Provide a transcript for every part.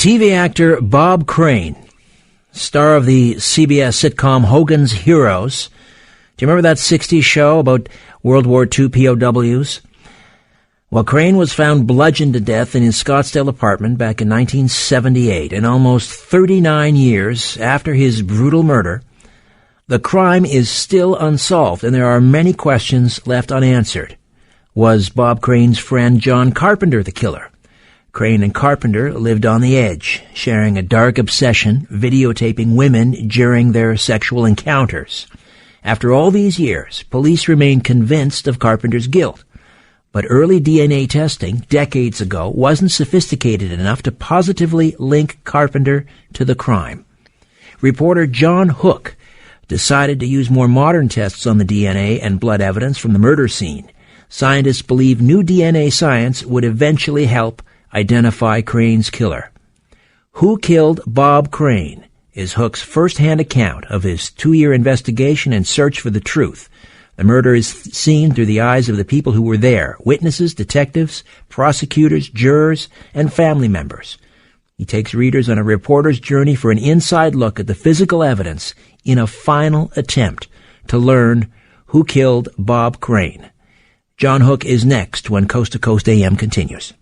TV actor Bob Crane, star of the CBS sitcom Hogan's Heroes. Do you remember that 60s show about World War II POWs? Well, Crane was found bludgeoned to death in his Scottsdale apartment back in 1978, and almost 39 years after his brutal murder, the crime is still unsolved, and there are many questions left unanswered. Was Bob Crane's friend John Carpenter the killer? Crane and Carpenter lived on the edge, sharing a dark obsession, videotaping women during their sexual encounters. After all these years, police remain convinced of Carpenter's guilt. But early DNA testing, decades ago, wasn't sophisticated enough to positively link Carpenter to the crime. Reporter John Hook decided to use more modern tests on the DNA and blood evidence from the murder scene. Scientists believe new DNA science would eventually help identify Crane's killer. Who Killed Bob Crane is Hook's first-hand account of his 2-year investigation and search for the truth. The murder is seen through the eyes of the people who were there, witnesses, detectives, prosecutors, jurors, and family members. He takes readers on a reporter's journey for an inside look at the physical evidence in a final attempt to learn who killed Bob Crane. John Hook is next when Coast to Coast AM continues.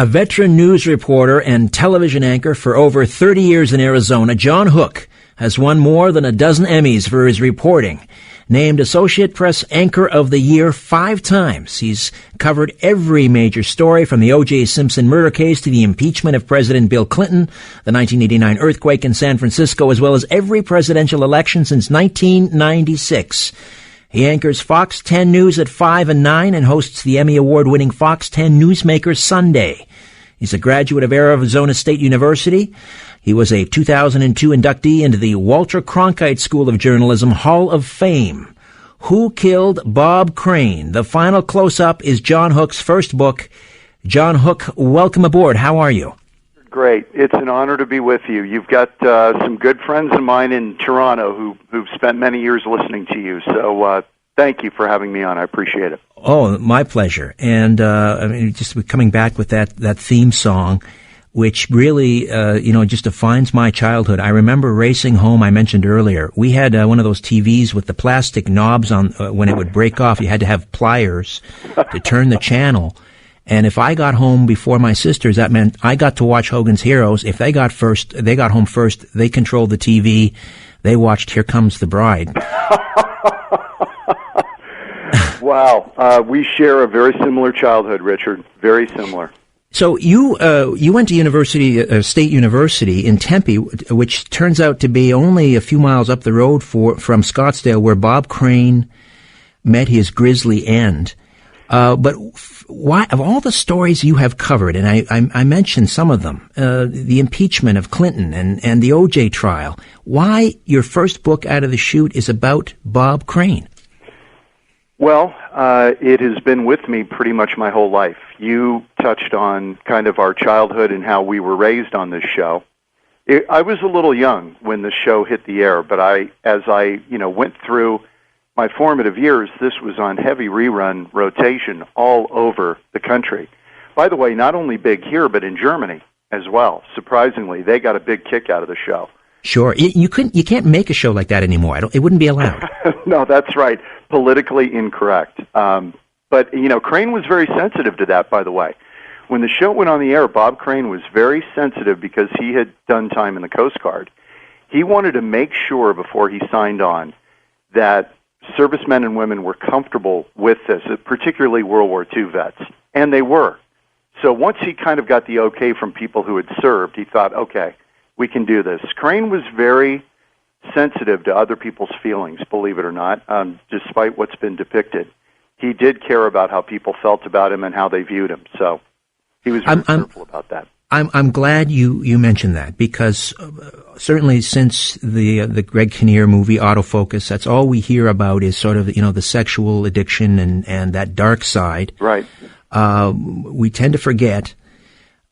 A veteran news reporter and television anchor for over 30 years in Arizona, John Hook has won more than a dozen Emmys for his reporting. Named Associate Press Anchor of the Year 5 times, he's covered every major story from the O.J. Simpson murder case to the impeachment of President Bill Clinton, the 1989 earthquake in San Francisco, as well as every presidential election since 1996. He anchors Fox 10 News at 5 and 9 and hosts the Emmy Award-winning Fox 10 Newsmakers Sunday. He's a graduate of Arizona State University. He was a 2002 inductee into the Walter Cronkite School of Journalism Hall of Fame. Who Killed Bob Crane? The final close-up is John Hook's first book. John Hook, welcome aboard. How are you? Great. It's an honor to be with you. You've got some good friends of mine in Toronto who've spent many years listening to you. So thank you for having me on. I appreciate it. Oh, my pleasure. And just coming back with that theme song, which really, just defines my childhood. I remember racing home, I mentioned earlier. We had one of those TVs with the plastic knobs on, when it would break off, you had to have pliers to turn the channel. And if I got home before my sisters, that meant I got to watch Hogan's Heroes. If they got home first, they controlled the TV. They watched Here Comes the Bride. Wow. We share a very similar childhood, Richard. Very similar. So you went to State University in Tempe, which turns out to be only a few miles up the road from Scottsdale, where Bob Crane met his grisly end. But why, of all the stories you have covered, and I mentioned some of them, the impeachment of Clinton and the O.J. trial, why your first book out of the chute is about Bob Crane? Well, it has been with me pretty much my whole life. You touched on kind of our childhood and how we were raised on this show. I was a little young when the show hit the air, but as I went through my formative years, this was on heavy rerun rotation all over the country. By the way, not only big here, but in Germany as well. Surprisingly, they got a big kick out of the show. Sure. You can't make a show like that anymore. It wouldn't be allowed. No, that's right. Politically incorrect. But, Crane was very sensitive to that, by the way. When the show went on the air, Bob Crane was very sensitive because he had done time in the Coast Guard. He wanted to make sure before he signed on that servicemen and women were comfortable with this, particularly World War II vets. And they were. So once he kind of got the okay from people who had served, he thought, okay, we can do this. Crane was very sensitive to other people's feelings, believe it or not, despite what's been depicted. He did care about how people felt about him and how they viewed him. So he was very careful about that. I'm glad you mentioned that, because certainly since the Greg Kinnear movie Autofocus, that's all we hear about is sort of the sexual addiction and that dark side. Right. We tend to forget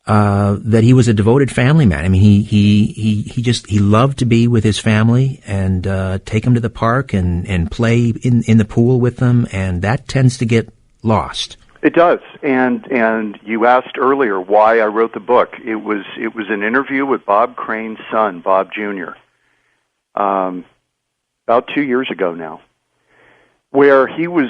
that he was a devoted family man. I mean, he loved to be with his family and take them to the park and play in the pool with them, and that tends to get lost. It does, and you asked earlier why I wrote the book. It was an interview with Bob Crane's son, Bob Jr., about 2 years ago now, where he was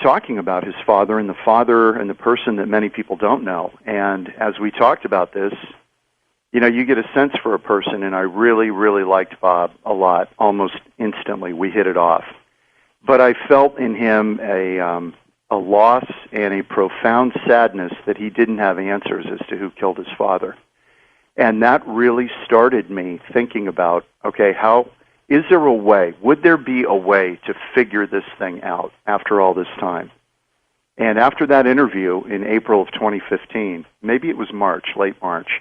talking about his father and the person that many people don't know. And as we talked about this, you get a sense for a person, and I really, really liked Bob a lot. Almost instantly, we hit it off. But I felt in him a loss and a profound sadness that he didn't have answers as to who killed his father. And that really started me thinking about, okay, is there a way, would there be a way to figure this thing out after all this time? And after that interview in April of 2015, maybe it was March, late March,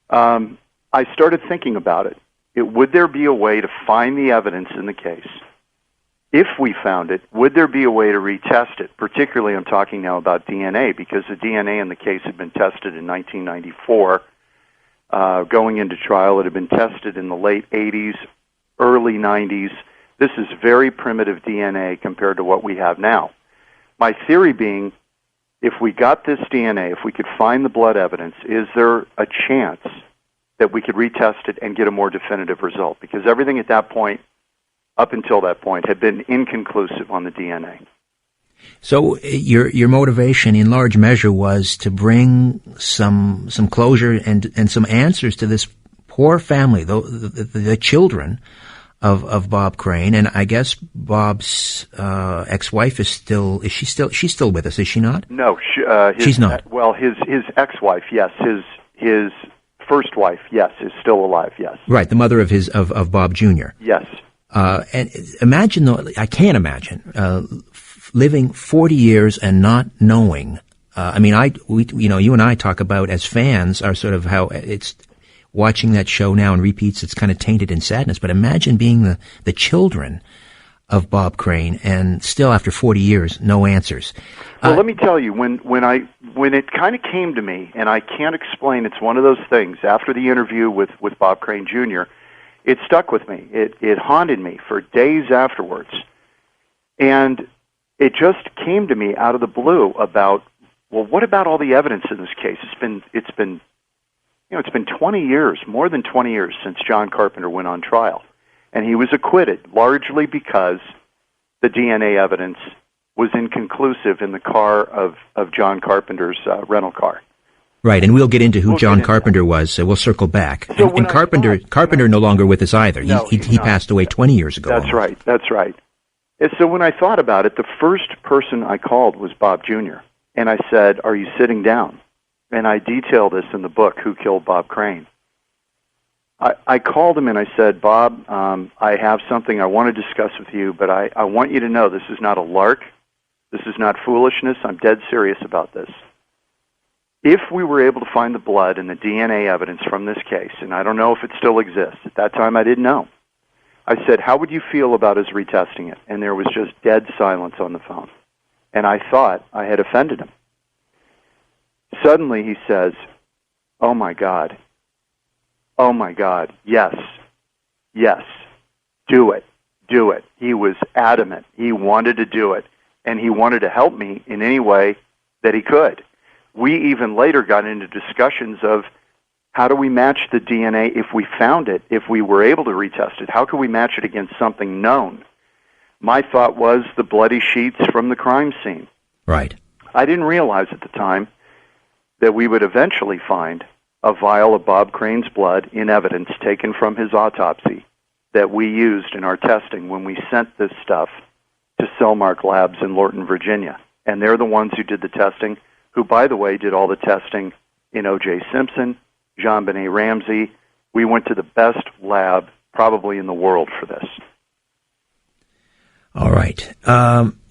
I started thinking about it. Would there be a way to find the evidence in the case? If we found it, would there be a way to retest it? Particularly, I'm talking now about DNA, because the DNA in the case had been tested in 1994. Going into trial, it had been tested in the late 80s, early 90s. This is very primitive DNA compared to what we have now. My theory being, if we got this DNA, if we could find the blood evidence, is there a chance that we could retest it and get a more definitive result? Because everything at that point, up until that point, had been inconclusive on the DNA. So your motivation, in large measure, was to bring some closure and some answers to this poor family, the children of Bob Crane, and I guess Bob's ex-wife she's still with us, is she not? No, she's not. Well, his ex-wife, yes, his first wife, yes, is still alive, yes. Right, the mother of Bob Jr. Yes. And imagine, though, I can't imagine living 40 years and not knowing. You and I talk about, as fans, are sort of how it's watching that show now and repeats. It's kind of tainted in sadness. But imagine being the children of Bob Crane and still, after 40 years, no answers. Well, let me tell you, when it kind of came to me, and I can't explain, it's one of those things. After the interview with Bob Crane Jr., it stuck with me. It haunted me for days afterwards. And it just came to me out of the blue about, well, what about all the evidence in this case? It's been 20 years, more than 20 years since John Carpenter went on trial. And he was acquitted, largely because the DNA evidence was inconclusive in the car of John Carpenter's rental car. Right, and we'll get into who John Carpenter was, so we'll circle back. So and Carpenter no longer with us either. No, he passed away 20 years ago. That's right. And so when I thought about it, the first person I called was Bob Jr., and I said, "Are you sitting down?" And I detail this in the book, Who Killed Bob Crane. I called him and I said, "Bob, I have something I want to discuss with you, but I want you to know this is not a lark. This is not foolishness. I'm dead serious about this. If we were able to find the blood and the DNA evidence from this case, and I don't know if it still exists, at that time I didn't know, I said, how would you feel about us retesting it?" And there was just dead silence on the phone. And I thought I had offended him. Suddenly he says, oh my God, yes, do it. He was adamant. He wanted to do it, and he wanted to help me in any way that he could. We even later got into discussions of how do we match the DNA if we found it, if we were able to retest it? How could we match it against something known? My thought was the bloody sheets from the crime scene. Right. I didn't realize at the time that we would eventually find a vial of Bob Crane's blood in evidence taken from his autopsy that we used in our testing when we sent this stuff to Cellmark Labs in Lorton, Virginia. And they're the ones who did the testing, who, by the way, did all the testing in O.J. Simpson, JonBenet Ramsey. We went to the best lab probably in the world for this. All right.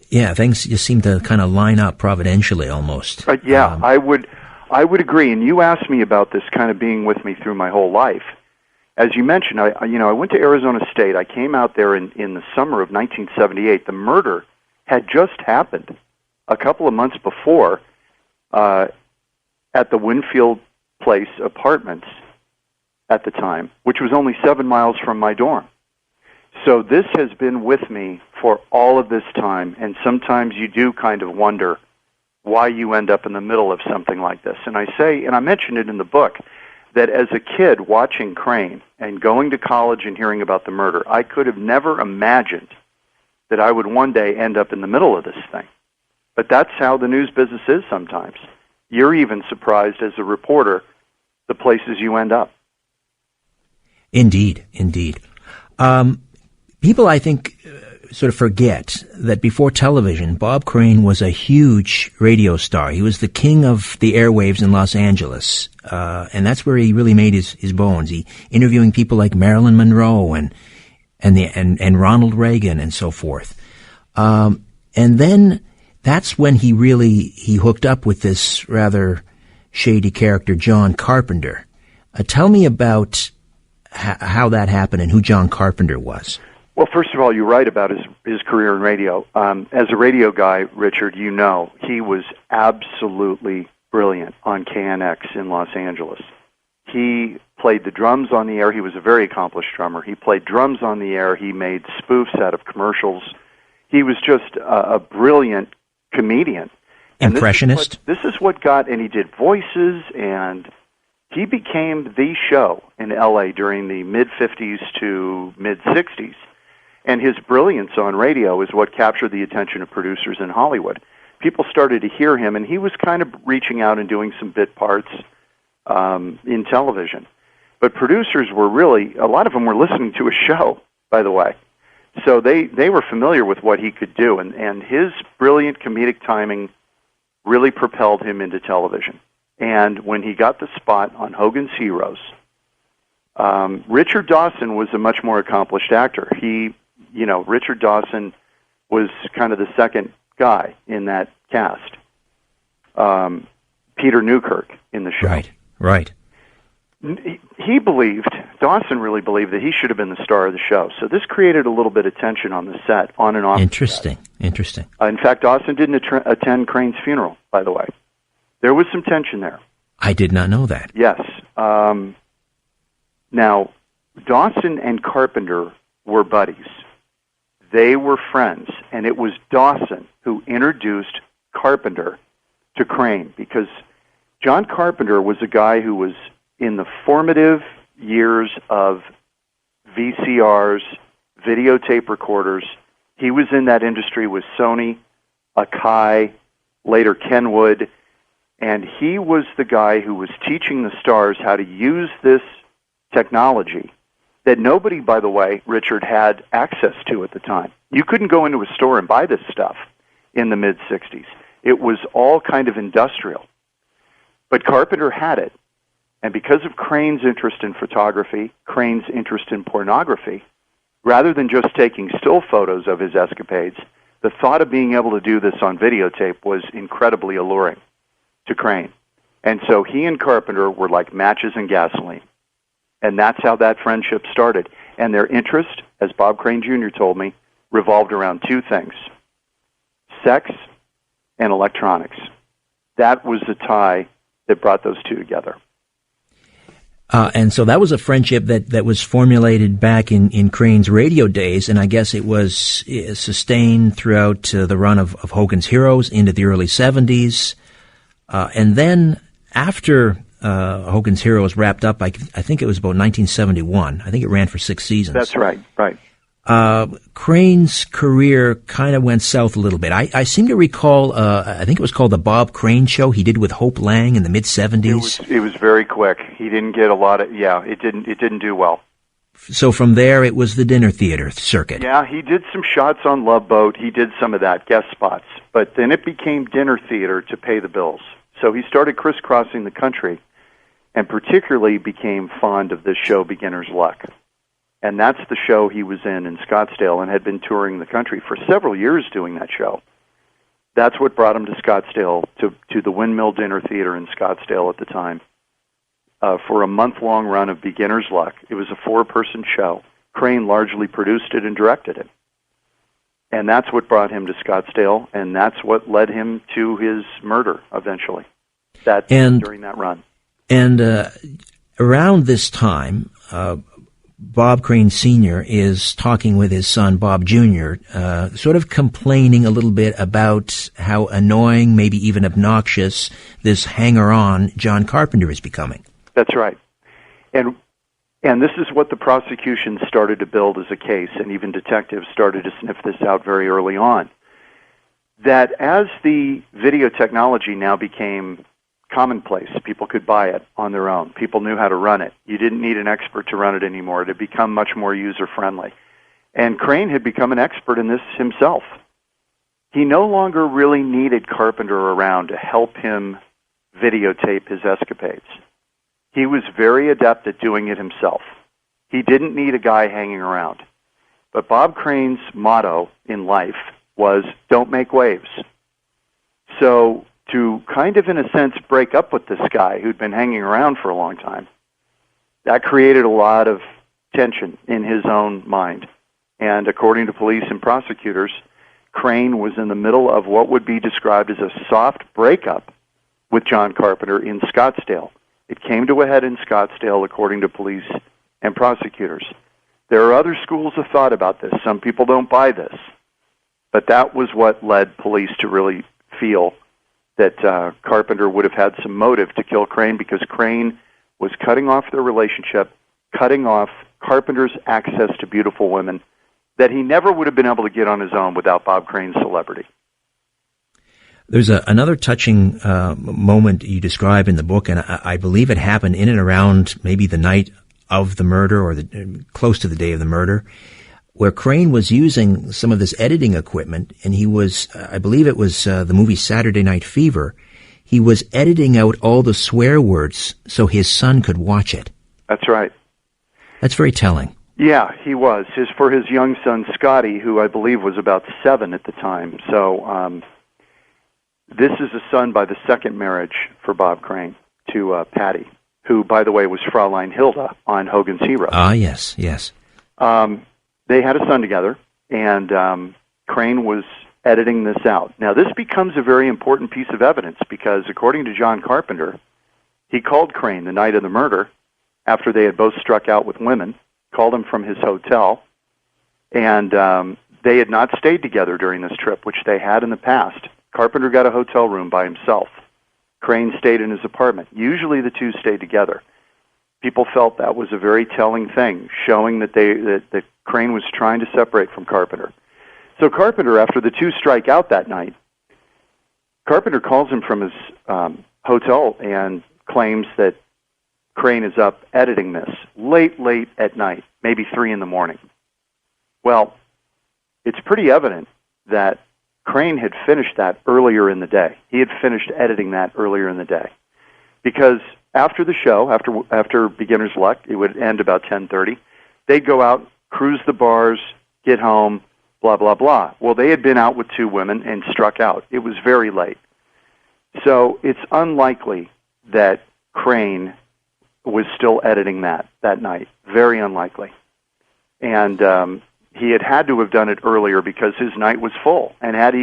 Things just seem to kind of line up providentially almost. I would agree. And you asked me about this kind of being with me through my whole life. As you mentioned, I went to Arizona State. I came out there in the summer of 1978. The murder had just happened a couple of months before at the Winfield Place Apartments at the time, which was only 7 miles from my dorm. So this has been with me for all of this time, and sometimes you do kind of wonder, why you end up in the middle of something like this. And I say, and I mentioned it in the book, that as a kid watching Crane and going to college and hearing about the murder, I could have never imagined that I would one day end up in the middle of this thing. But that's how the news business is sometimes. You're even surprised as a reporter the places you end up. Indeed, indeed. People, I think, sort of forget that before television, Bob Crane was a huge radio star. He was the king of the airwaves in Los Angeles, and that's where he really made his bones. He interviewing people like Marilyn Monroe and Ronald Reagan and so forth. And then that's when he hooked up with this rather shady character, John Carpenter. Tell me about how that happened and who John Carpenter was. Well, first of all, you're right about his career in radio. As a radio guy, Richard, you know, he was absolutely brilliant on KNX in Los Angeles. He played the drums on the air. He was a very accomplished drummer. He played drums on the air. He made spoofs out of commercials. He was just a brilliant comedian. Impressionist? This is what got, and he did voices, and he became the show in L.A. during the mid-50s to mid-60s. And his brilliance on radio is what captured the attention of producers in Hollywood. People started to hear him, and he was kind of reaching out and doing some bit parts in television. But producers were really, a lot of them were listening to his show, by the way. So they were familiar with what he could do, and his brilliant comedic timing really propelled him into television. And when he got the spot on Hogan's Heroes, Richard Dawson was a much more accomplished actor. Richard Dawson was kind of the second guy in that cast. Peter Newkirk in the show. Right. Dawson really believed that he should have been the star of the show. So this created a little bit of tension on the set, on and off. Interesting. In fact, Dawson didn't attend Crane's funeral, by the way. There was some tension there. I did not know that. Yes. Now, Dawson and Carpenter were buddies. They were friends, and it was Dawson who introduced Carpenter to Crane, because John Carpenter was a guy who was in the formative years of VCRs, videotape recorders. He was in that industry with Sony, Akai, later Kenwood, and he was the guy who was teaching the stars how to use this technology that nobody, by the way, Richard, had access to at the time. You couldn't go into a store and buy this stuff in the mid-'60s. It was all kind of industrial. But Carpenter had it. And because of Crane's interest in photography, Crane's interest in pornography, rather than just taking still photos of his escapades, the thought of being able to do this on videotape was incredibly alluring to Crane. And so he and Carpenter were like matches and gasoline. And that's how that friendship started. And their interest, as Bob Crane Jr. told me, revolved around two things: sex and electronics. That was the tie that brought those two together. And so that was a friendship that was formulated back in Crane's radio days, and I guess it was sustained throughout the run of Hogan's Heroes into the early 70s. And then after Hogan's Heroes wrapped up, I think it was about 1971. I think it ran for 6 seasons. That's right. Crane's career kind of went south a little bit. I seem to recall, I think it was called the Bob Crane Show he did with Hope Lang in the mid-'70s. It was very quick. He didn't get a lot of, it didn't do well. So from there, it was the dinner theater circuit. Yeah, he did some shots on Love Boat. He did some of that, guest spots. But then it became dinner theater to pay the bills. So he started crisscrossing the country, and particularly became fond of this show, Beginner's Luck. And that's the show he was in Scottsdale, and had been touring the country for several years doing that show. That's what brought him to Scottsdale, to the Windmill Dinner Theater in Scottsdale at the time, for a month-long run of Beginner's Luck. It was a 4-person show. Crane largely produced it and directed it. And that's what brought him to Scottsdale, and that's what led him to his murder eventually, during that run. And around this time, Bob Crane Sr. is talking with his son, Bob Jr., sort of complaining a little bit about how annoying, maybe even obnoxious, this hanger-on John Carpenter is becoming. That's right. And this is what the prosecution started to build as a case, and even detectives started to sniff this out very early on, that as the video technology now became commonplace, people could buy it on their own. People knew how to run it. You didn't need an expert to run it anymore. It had become much more user-friendly. And Crane had become an expert in this himself. He no longer really needed Carpenter around to help him videotape his escapades. He was very adept at doing it himself. He didn't need a guy hanging around. But Bob Crane's motto in life was, don't make waves. So to kind of, in a sense, break up with this guy who'd been hanging around for a long time, that created a lot of tension in his own mind. And according to police and prosecutors, Crane was in the middle of what would be described as a soft breakup with John Carpenter in Scottsdale. It came to a head in Scottsdale, according to police and prosecutors. There are other schools of thought about this. Some people don't buy this. But that was what led police to really feel that Carpenter would have had some motive to kill Crane, because Crane was cutting off their relationship, cutting off Carpenter's access to beautiful women that he never would have been able to get on his own without Bob Crane's celebrity. There's another touching moment you describe in the book, and I believe it happened in and around maybe the night of the murder or close to the day of the murder, where Crane was using some of this editing equipment, and he was, I believe it was the movie Saturday Night Fever, he was editing out all the swear words so his son could watch it. That's right. That's very telling. Yeah, he was. For his young son, Scotty, who I believe was about 7 at the time. So this is a son by the second marriage for Bob Crane to Patty, who, by the way, was Fraulein Hilda on Hogan's Heroes. Ah, yes, yes. They had a son together, and Crane was editing this out. Now, this becomes a very important piece of evidence because, according to John Carpenter, he called Crane the night of the murder after they had both struck out with women, called him from his hotel, and they had not stayed together during this trip, which they had in the past. Carpenter got a hotel room by himself. Crane stayed in his apartment. Usually the two stayed together. People felt that was a very telling thing, showing that that Crane was trying to separate from Carpenter. So Carpenter, after the two strike out that night, Carpenter calls him from his hotel and claims that Crane is up editing this late at night, maybe 3 in the morning. Well, it's pretty evident that Crane had finished that earlier in the day. He had finished editing that earlier in the day. Because after the show, after Beginner's Luck, it would end about 10:30, they'd go out, cruise the bars, get home, blah, blah, blah. Well, they had been out with 2 women and struck out. It was very late. So it's unlikely that Crane was still editing that night. Very unlikely. And he had to have done it earlier because his night was full. And had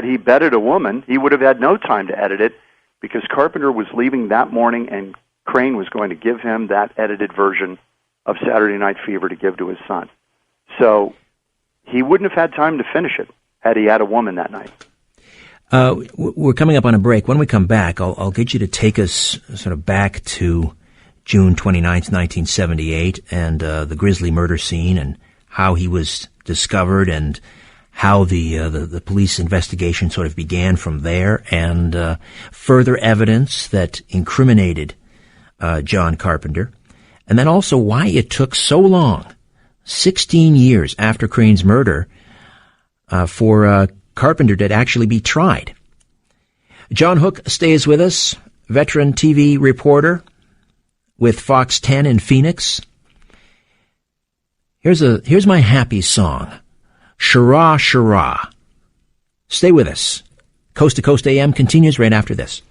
he bedded a woman, he would have had no time to edit it because Carpenter was leaving that morning and Crane was going to give him that edited version of Saturday Night Fever to give to his son. So he wouldn't have had time to finish it had he had a woman that night. We're coming up on a break. When we come back, I'll get you to take us sort of back to June 29th, 1978, and the grisly murder scene and how he was discovered and how the police investigation sort of began from there, and further evidence that incriminated John Carpenter, and then also why it took so long, 16 years after Crane's murder, for Carpenter to actually be tried. John Hook stays with us, veteran TV reporter with Fox 10 in Phoenix. Here's my happy song, Shara Shara. Stay with us. Coast to Coast AM continues right after this.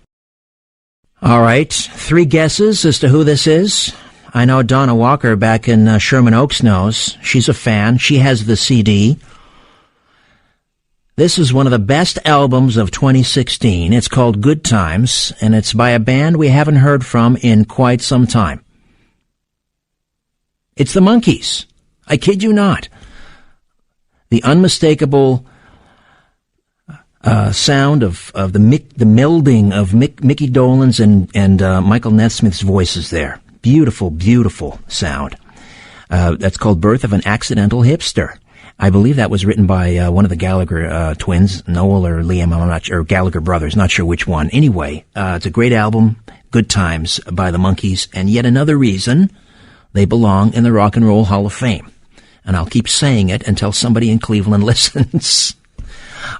All right, 3 guesses as to who this is. I know Donna Walker back in Sherman Oaks knows. She's a fan. She has the CD. This is one of the best albums of 2016. It's called Good Times, and it's by a band we haven't heard from in quite some time. It's the Monkees. I kid you not. The unmistakable sound of the melding of Mickey Dolenz and Michael Nesmith's voices there. Beautiful, beautiful sound. That's called Birth of an Accidental Hipster. I believe that was written by one of the Gallagher twins, Noel or Liam, I'm not sure, or Gallagher brothers, not sure which one. Anyway, it's a great album, Good Times by the Monkees, and yet another reason they belong in the Rock and Roll Hall of Fame. And I'll keep saying it until somebody in Cleveland listens.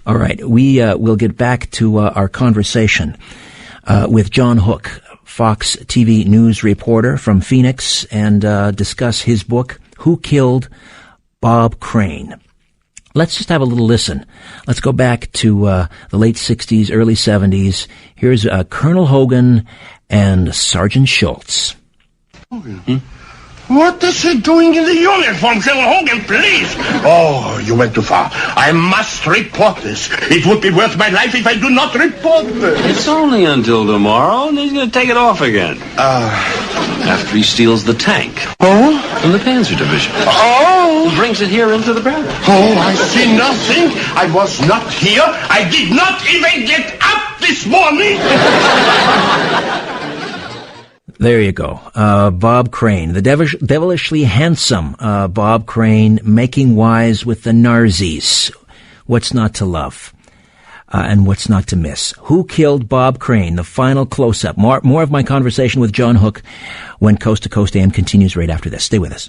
All right, we'll get back to our conversation with John Hook, Fox TV news reporter from Phoenix, and discuss his book, Who Killed Bob Crane. Let's just have a little listen. Let's go back to the late 60s, early 70s. Here's Colonel Hogan and Sergeant Schultz. What is he doing in the uniform, Colonel Hogan, please? Oh, you went too far. I must report this. It would be worth my life if I do not report this. It's only until tomorrow, and he's going to take it off again. After he steals the tank. Oh? From the Panzer Division. Oh? He brings it here into the barracks. Oh, I see nothing. I was not here. I did not even get up this morning. There you go. Bob Crane, the devilishly handsome Bob Crane, making wise with the Narzies. What's not to love? And what's not to miss? Who Killed Bob Crane? The final close-up. More of my conversation with John Hook when Coast to Coast AM continues right after this. Stay with us.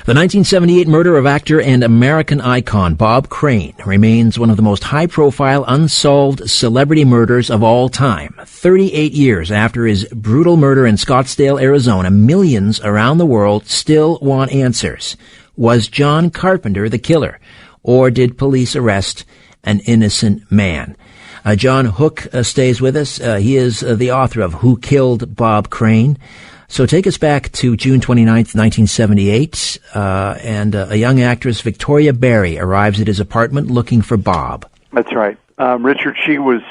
The 1978 murder of actor and American icon Bob Crane remains one of the most high-profile, unsolved celebrity murders of all time. 38 years after his brutal murder in Scottsdale, Arizona, millions around the world still want answers. Was John Carpenter the killer, or did police arrest an innocent man? John Hook stays with us. He is the author of Who Killed Bob Crane. So take us back to June 29th, 1978, and a young actress, Victoria Barry, arrives at his apartment looking for Bob. That's right. Richard, she was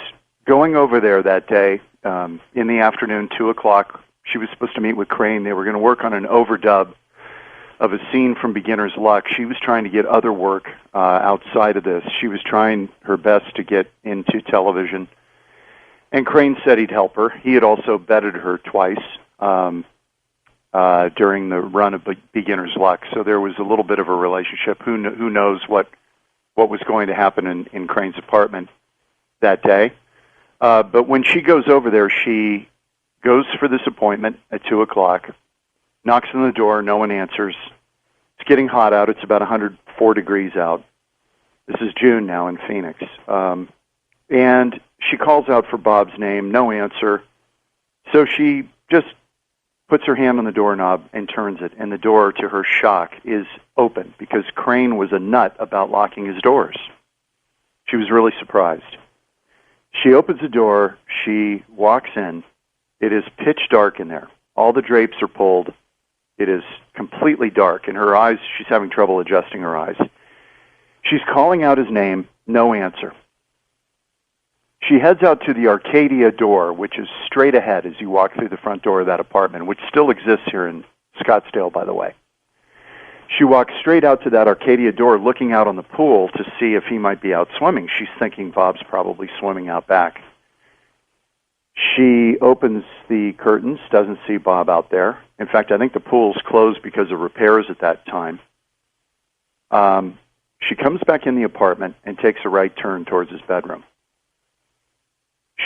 going over there that day in the afternoon, 2 o'clock. She was supposed to meet with Crane. They were going to work on an overdub of a scene from Beginner's Luck. She was trying to get other work outside of this. She was trying her best to get into television. And Crane said he'd help her. He had also betted her twice during the run of Beginner's Luck. So there was a little bit of a relationship. Who knows what was going to happen in Crane's apartment that day. But when she goes over there, she goes for this appointment at 2 o'clock, knocks on the door, no one answers. It's getting hot out. It's about 104 degrees out. This is June now in Phoenix. And she calls out for Bob's name, no answer. So she just puts her hand on the doorknob and turns it, and the door, to her shock, is open because Crane was a nut about locking his doors. She was really surprised. She opens the door. She walks in. It is pitch dark in there. All the drapes are pulled. It is completely dark. In her eyes, she's having trouble adjusting her eyes. She's calling out his name, no answer. She heads out to the Arcadia door, which is straight ahead as you walk through the front door of that apartment, which still exists here in Scottsdale, by the way. She walks straight out to that Arcadia door, looking out on the pool to see if he might be out swimming. She's thinking Bob's probably swimming out back. She opens the curtains, doesn't see Bob out there. In fact, I think the pool's closed because of repairs at that time. She comes back in the apartment and takes a right turn towards his bedroom.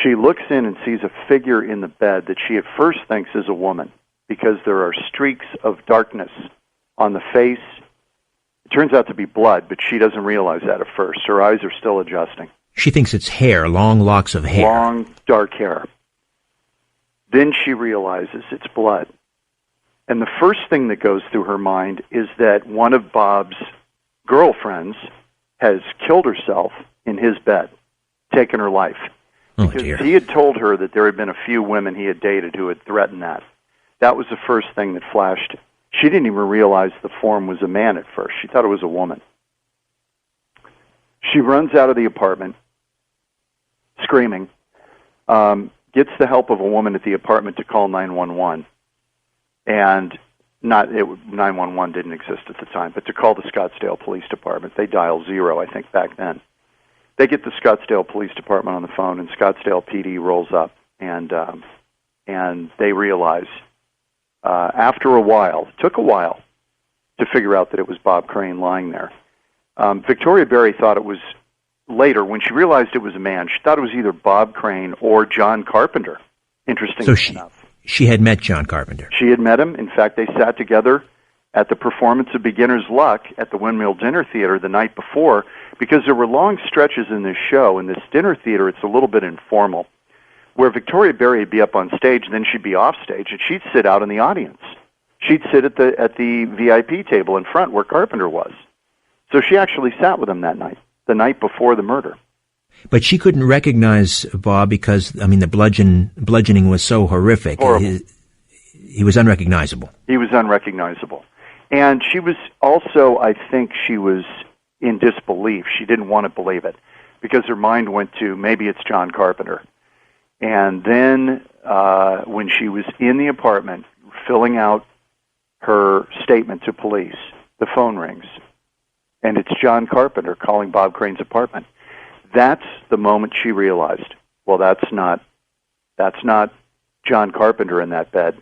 She looks in and sees a figure in the bed that she at first thinks is a woman because there are streaks of darkness on the face. It turns out to be blood, but she doesn't realize that at first. Her eyes are still adjusting. She thinks it's hair, long locks of hair. Long, dark hair. Then she realizes it's blood. And the first thing that goes through her mind is that one of Bob's girlfriends has killed herself in his bed, taken her life. Oh, because dear. he had told her that there had been a few women he had dated who had threatened that. That was the first thing that flashed. She didn't even realize the form was a man at first. She thought it was a woman. She runs out of the apartment, screaming, gets the help of a woman at the apartment to call 911. And 911 didn't exist at the time, but to call the Scottsdale Police Department. They dial 0, I think, back then. They get the Scottsdale Police Department on the phone, and Scottsdale PD rolls up, and they realize after a while, it took a while to figure out that it was Bob Crane lying there. Victoria Berry thought it was later, when she realized it was a man, she thought it was either Bob Crane or John Carpenter, interestingly enough. She had met John Carpenter. She had met him. In fact, they sat together at the performance of Beginner's Luck at the Windmill Dinner Theater the night before, because there were long stretches in this show. In this dinner theater, it's a little bit informal, where Victoria Berry would be up on stage, and then she'd be off stage, and she'd sit out in the audience. She'd sit at the VIP table in front where Carpenter was. So she actually sat with him that night, the night before the murder. But she couldn't recognize Bob because, I mean, the bludgeoning was so horrific. Horrible. He was unrecognizable. He was unrecognizable. And she was also, I think she was in disbelief. She didn't want to believe it because her mind went to, maybe it's John Carpenter. And then when she was in the apartment filling out her statement to police, the phone rings, and it's John Carpenter calling Bob Crane's apartment. That's the moment she realized, well, that's not John Carpenter in that bed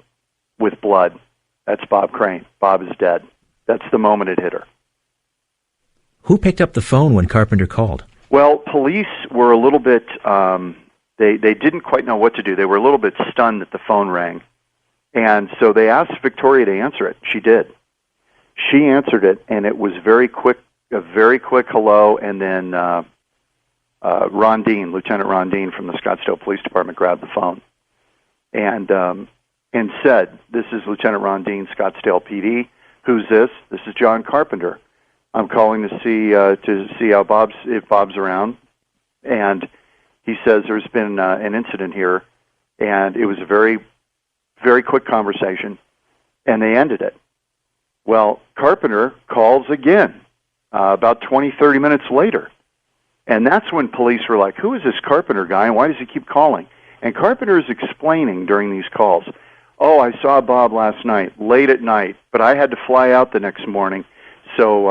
with blood. That's Bob Crane. Bob is dead. That's the moment it hit her. Who picked up the phone when Carpenter called? Well, police were a little bit, they didn't quite know what to do. They were a little bit stunned that the phone rang. And so they asked Victoria to answer it. She did. She answered it, and it was a very quick hello, and then Ron Dean, Lieutenant Ron Dean from the Scottsdale Police Department, grabbed the phone and said, "This is Lieutenant Ron Dean, Scottsdale PD. Who's this? This is John Carpenter. I'm calling to see how if Bob's around." And he says there's been an incident here, and it was a very, very quick conversation, and they ended it. Well, Carpenter calls again about 20, 30 minutes later. And that's when police were like, who is this Carpenter guy, and why does he keep calling? And Carpenter is explaining during these calls, oh, I saw Bob last night, late at night, but I had to fly out the next morning. So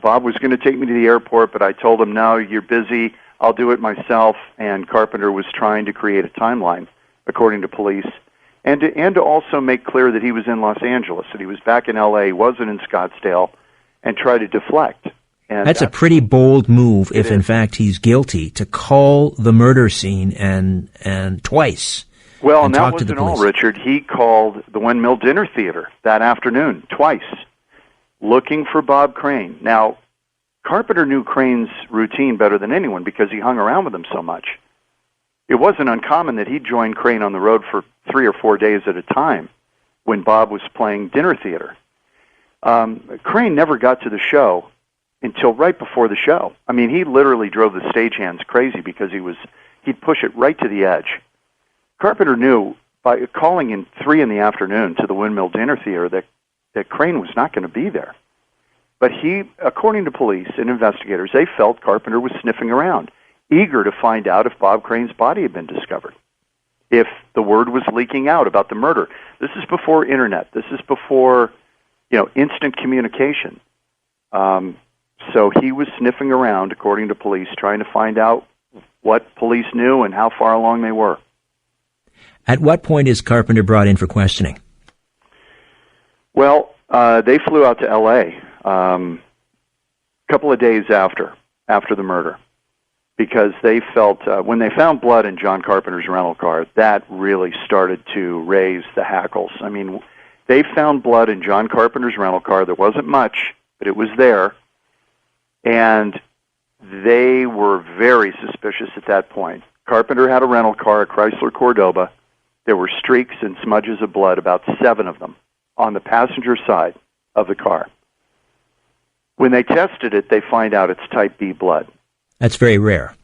Bob was going to take me to the airport, but I told him, no, you're busy, I'll do it myself. And Carpenter was trying to create a timeline, according to police, and to also make clear that he was in Los Angeles, that he was back in L.A., wasn't in Scottsdale, and try to deflect. And that's a pretty bold move, if in fact he's guilty, to call the murder scene and twice. Well, and that wasn't all, Richard. He called the Windmill Dinner Theater that afternoon, twice, looking for Bob Crane. Now, Carpenter knew Crane's routine better than anyone because he hung around with him so much. It wasn't uncommon that he'd join Crane on the road for 3 or 4 days at a time when Bob was playing dinner theater. Crane never got to the show until right before the show. I mean, he literally drove the stagehands crazy because he'd push it right to the edge. Carpenter knew by calling in 3 in the afternoon to the Windmill Dinner Theater that Crane was not going to be there. But he, according to police and investigators, they felt Carpenter was sniffing around, eager to find out if Bob Crane's body had been discovered, if the word was leaking out about the murder. This is before internet. This is before, instant communication. So he was sniffing around, according to police, trying to find out what police knew and how far along they were. At what point is Carpenter brought in for questioning? Well, they flew out to L.A. A couple of days after the murder, because they felt when they found blood in John Carpenter's rental car, that really started to raise the hackles. I mean, they found blood in John Carpenter's rental car. There wasn't much, but it was there. And they were very suspicious at that point. Carpenter had a rental car, a Chrysler Cordoba. There were streaks and smudges of blood, about 7 of them, on the passenger side of the car. When they tested it, they find out it's type B blood. That's very rare.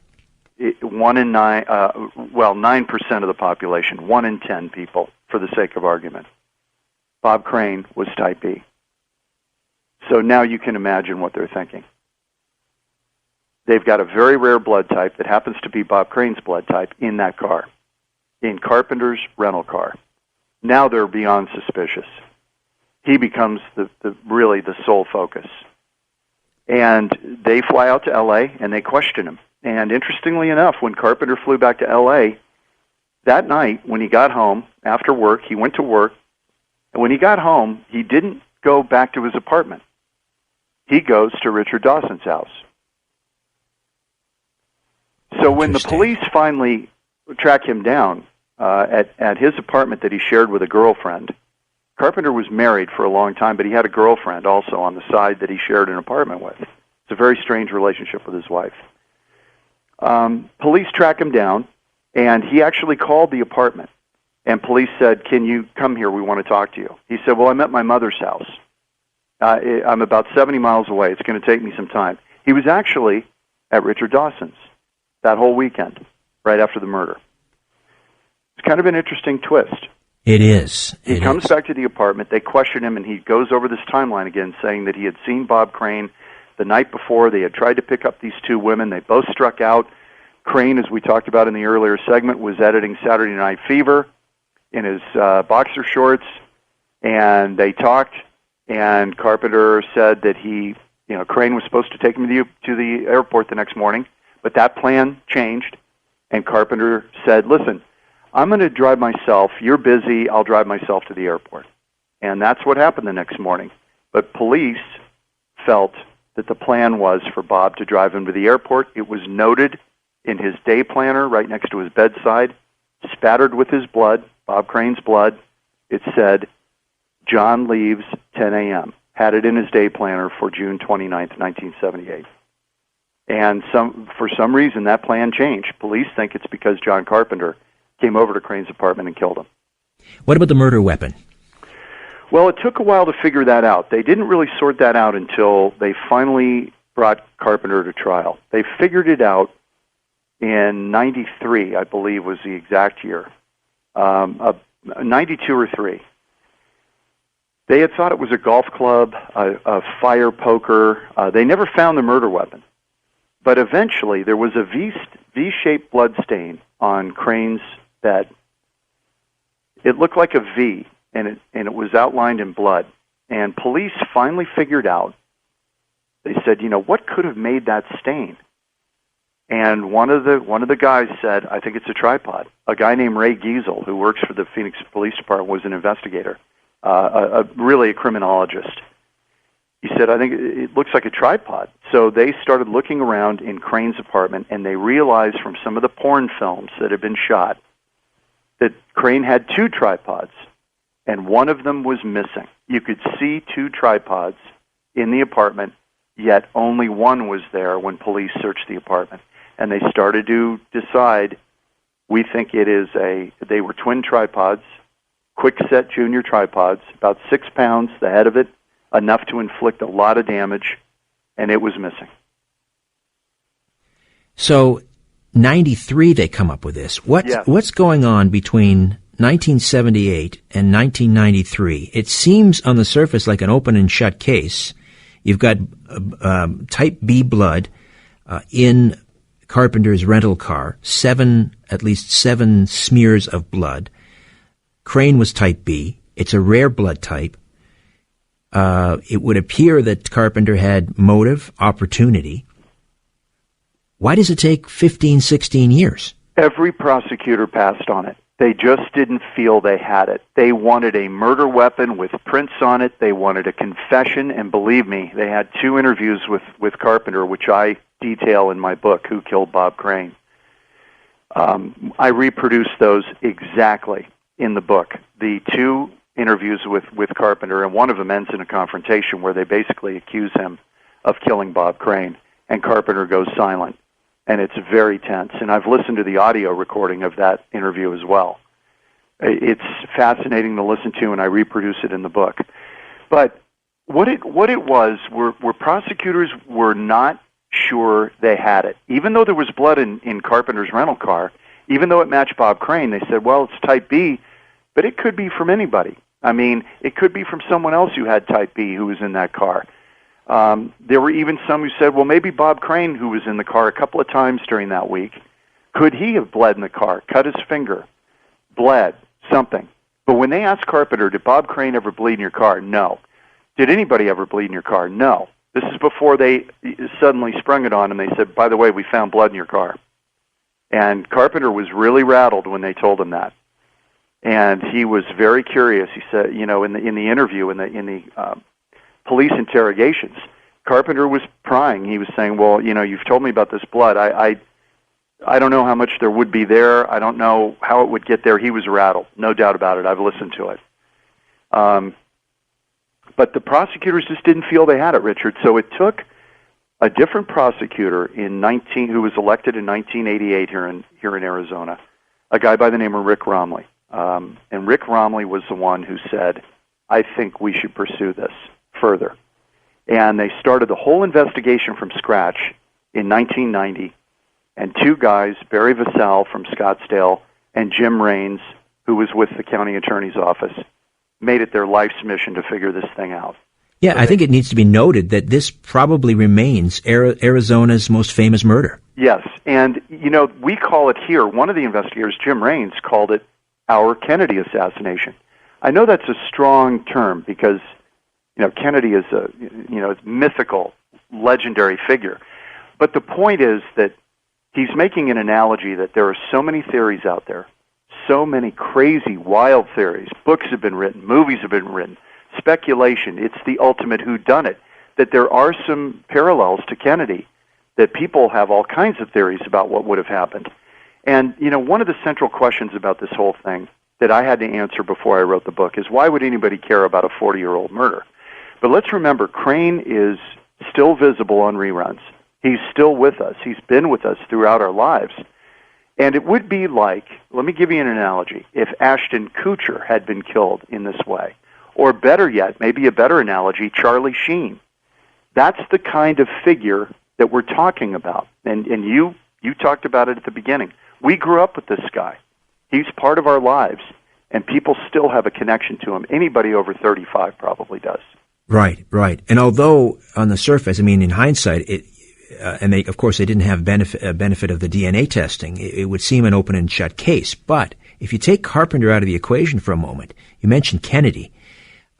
1 in 9, 9% of the population, 1 in 10 people, for the sake of argument. Bob Crane was type B. So now you can imagine what they're thinking. They've got a very rare blood type that happens to be Bob Crane's blood type in that car, in Carpenter's rental car. Now they're beyond suspicious. he becomes really the sole focus. And they fly out to L.A. and they question him. And interestingly enough, when Carpenter flew back to L.A., that night when he got home after work, he went to work, and when he got home, he didn't go back to his apartment. He goes to Richard Dawson's house. So when the police finally track him down at his apartment that he shared with a girlfriend, Carpenter was married for a long time, but he had a girlfriend also on the side that he shared an apartment with. It's a very strange relationship with his wife. Police track him down, and he actually called the apartment, and police said, "Can you come here? We want to talk to you." He said, "Well, I'm at my mother's house. I'm about 70 miles away. It's going to take me some time." He was actually at Richard Dawson's that whole weekend, right after the murder. It's kind of an interesting twist. It is. He comes back to the apartment, they question him, and he goes over this timeline again, saying that he had seen Bob Crane the night before. They had tried to pick up these two women. They both struck out. Crane, as we talked about in the earlier segment, was editing Saturday Night Fever in his boxer shorts, and they talked, and Carpenter said that Crane was supposed to take him to the airport the next morning, but that plan changed, and Carpenter said, "Listen, I'm going to drive myself. You're busy. I'll drive myself to the airport." And that's what happened the next morning. But police felt that the plan was for Bob to drive him to the airport. It was noted in his day planner right next to his bedside, spattered with his blood, Bob Crane's blood. It said, "John leaves 10 a.m." Had it in his day planner for June 29th, 1978. And for some reason, that plan changed. Police think it's because John Carpenter came over to Crane's apartment and killed him. What about the murder weapon? Well, it took a while to figure that out. They didn't really sort that out until they finally brought Carpenter to trial. They figured it out in 93, I believe was the exact year, 92 or 3. They had thought it was a golf club, a fire poker. They never found the murder weapon. But eventually, there was a V-shaped blood stain on Crane's bed. It looked like a V, and it was outlined in blood. And police finally figured out, they said, what could have made that stain? And one of the guys said, "I think it's a tripod." A guy named Ray Giesel, who works for the Phoenix Police Department, was an investigator, really a criminologist. He said, "I think it looks like a tripod." So they started looking around in Crane's apartment, and they realized from some of the porn films that had been shot that Crane had 2 tripods, and one of them was missing. You could see 2 tripods in the apartment, yet only one was there when police searched the apartment. And they started to decide, we think they were twin tripods, Kwikset Junior tripods, about 6 pounds, the head of it, enough to inflict a lot of damage, and it was missing. So, 93 they come up with this. What's going on between 1978 and 1993? It seems on the surface like an open and shut case. You've got type B blood in Carpenter's rental car, at least 7 smears of blood. Crane was type B. It's a rare blood type. It would appear that Carpenter had motive, opportunity. Why does it take 15, 16 years? Every prosecutor passed on it. They just didn't feel they had it. They wanted a murder weapon with prints on it. They wanted a confession, and believe me, they had 2 interviews with Carpenter, which I detail in my book, Who Killed Bob Crane. I reproduced those exactly in the book. The 2 interviews with Carpenter, and one of them ends in a confrontation where they basically accuse him of killing Bob Crane, and Carpenter goes silent. And it's very tense. And I've listened to the audio recording of that interview as well. It's fascinating to listen to, and I reproduce it in the book. But what it was were prosecutors were not sure they had it. Even though there was blood in Carpenter's rental car, even though it matched Bob Crane, they said, well, it's type B, but it could be from anybody. I mean, it could be from someone else who had type B who was in that car. There were even some who said, well, maybe Bob Crane, who was in the car a couple of times during that week, could he have bled in the car, cut his finger, bled, something? But when they asked Carpenter, did Bob Crane ever bleed in your car? No. Did anybody ever bleed in your car? No. This is before they suddenly sprung it on him. They said, by the way, we found blood in your car. And Carpenter was really rattled when they told him that. And he was very curious. He said, in the interview, in the police interrogations, Carpenter was prying. He was saying, well, you've told me about this blood. I don't know how much there would be there. I don't know how it would get there. He was rattled, no doubt about it. I've listened to it. But the prosecutors just didn't feel they had it, Richard. So it took a different prosecutor who was elected in 1988 here in Arizona, a guy by the name of Rick Romley. And Rick Romley was the one who said, I think we should pursue this further. And they started the whole investigation from scratch in 1990. And two guys, Barry Vassell from Scottsdale and Jim Raines, who was with the county attorney's office, made it their life's mission to figure this thing out. Yeah, I think it needs to be noted that this probably remains Arizona's most famous murder. Yes, and, we call it here, one of the investigators, Jim Raines, called it our Kennedy assassination. I know that's a strong term because, Kennedy is a mythical, legendary figure. But the point is that he's making an analogy that there are so many theories out there, so many crazy, wild theories. Books have been written, movies have been written, speculation. It's the ultimate whodunit, that there are some parallels to Kennedy, that people have all kinds of theories about what would have happened. And, one of the central questions about this whole thing that I had to answer before I wrote the book is, why would anybody care about a 40-year-old murder? But let's remember, Crane is still visible on reruns. He's still with us. He's been with us throughout our lives. And it would be like, let me give you an analogy, if Ashton Kutcher had been killed in this way. Or better yet, maybe a better analogy, Charlie Sheen. That's the kind of figure that we're talking about. And you talked about it at the beginning. We grew up with this guy. He's part of our lives, and people still have a connection to him. Anybody over 35 probably does. Right. And although on the surface, in hindsight, of course they didn't have benefit of the DNA testing, it would seem an open and shut case. But if you take Carpenter out of the equation for a moment, you mentioned Kennedy.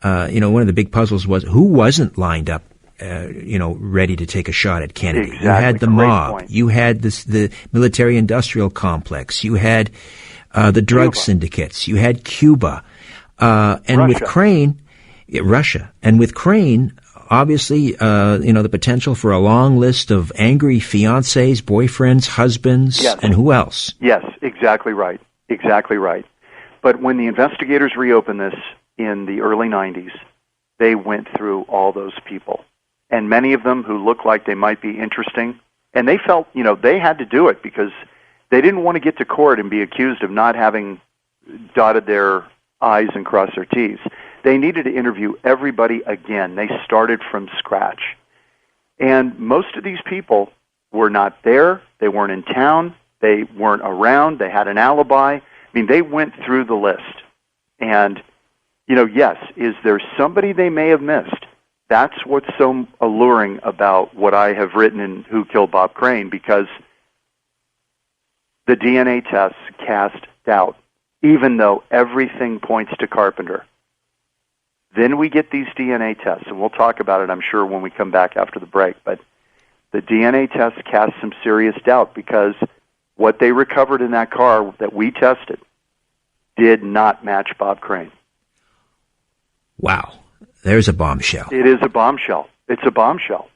One of the big puzzles was who wasn't lined up, ready to take a shot at Kennedy. Exactly. You had the Great mob. point. You had the military-industrial complex. You had the drug syndicates. You had Cuba. And Russia. with Crane, Russia. And with Crane, obviously, the potential for a long list of angry fiancés, boyfriends, husbands, Yes. and who else? Yes, exactly right. Exactly right. But when the investigators reopened this in the early 90s, they went through all those people. And many of them who looked like they might be interesting, and they felt, they had to do it because they didn't want to get to court and be accused of not having dotted their I's and crossed their T's. They needed to interview everybody again. They started from scratch. And most of these people were not there. They weren't in town. They weren't around. They had an alibi. They went through the list. And, yes, is there somebody they may have missed? That's what's so alluring about what I have written in Who Killed Bob Crane, because the DNA tests cast doubt, even though everything points to Carpenter. Then we get these DNA tests, and we'll talk about it, I'm sure, when we come back after the break. But the DNA tests cast some serious doubt because what they recovered in that car that we tested did not match Bob Crane. Wow. There's a bombshell. It is a bombshell. It's a bombshell.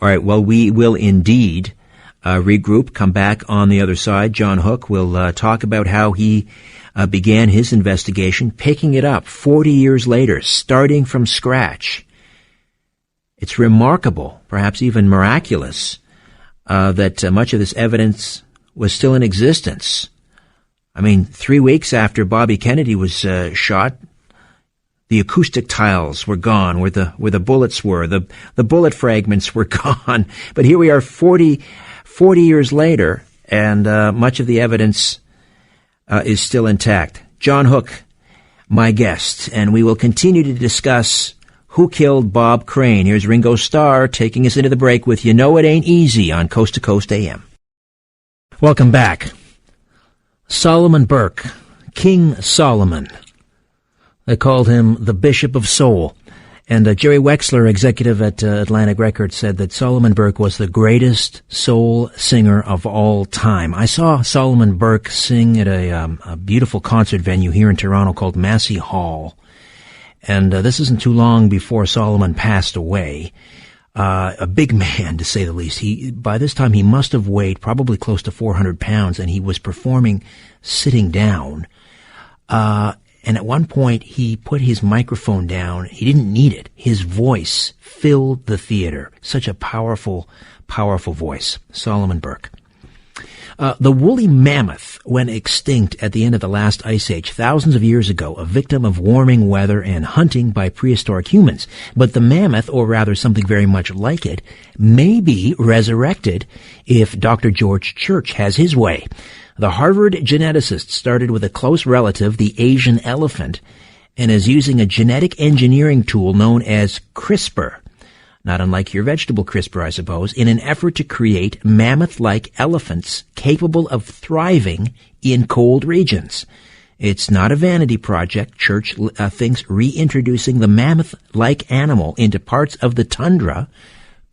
All right. Well, we will indeed regroup, come back on the other side. John Hook will talk about how he began his investigation, picking it up 40 years later, starting from scratch. It's remarkable, perhaps even miraculous, that much of this evidence was still in existence. 3 weeks after Bobby Kennedy was shot, the acoustic tiles were gone, where the bullets were. The bullet fragments were gone. But here we are 40 years later, and much of the evidence is still intact. John Hook, my guest, and we will continue to discuss Who Killed Bob Crane. Here's Ringo Starr taking us into the break with You Know It Ain't Easy on Coast to Coast AM. Welcome back. Solomon Burke King Solomon. They called him the Bishop of Soul. And Jerry Wexler, executive at Atlantic Records, said that Solomon Burke was the greatest soul singer of all time. I saw Solomon Burke sing at a beautiful concert venue here in Toronto called Massey Hall. And this isn't too long before Solomon passed away. A big man, to say the least. By this time, he must have weighed probably close to 400 pounds, and he was performing sitting down. And at one point, he put his microphone down. He didn't need it. His voice filled the theater. Such a powerful, powerful voice. Solomon Burke. The woolly mammoth went extinct at the end of the last ice age, thousands of years ago, a victim of warming weather and hunting by prehistoric humans. But the mammoth, or rather something very much like it, may be resurrected if Dr. George Church has his way. The Harvard geneticist started with a close relative, the Asian elephant, and is using a genetic engineering tool known as CRISPR, not unlike your vegetable CRISPR, I suppose, in an effort to create mammoth-like elephants capable of thriving in cold regions. It's not a vanity project. Church thinks reintroducing the mammoth-like animal into parts of the tundra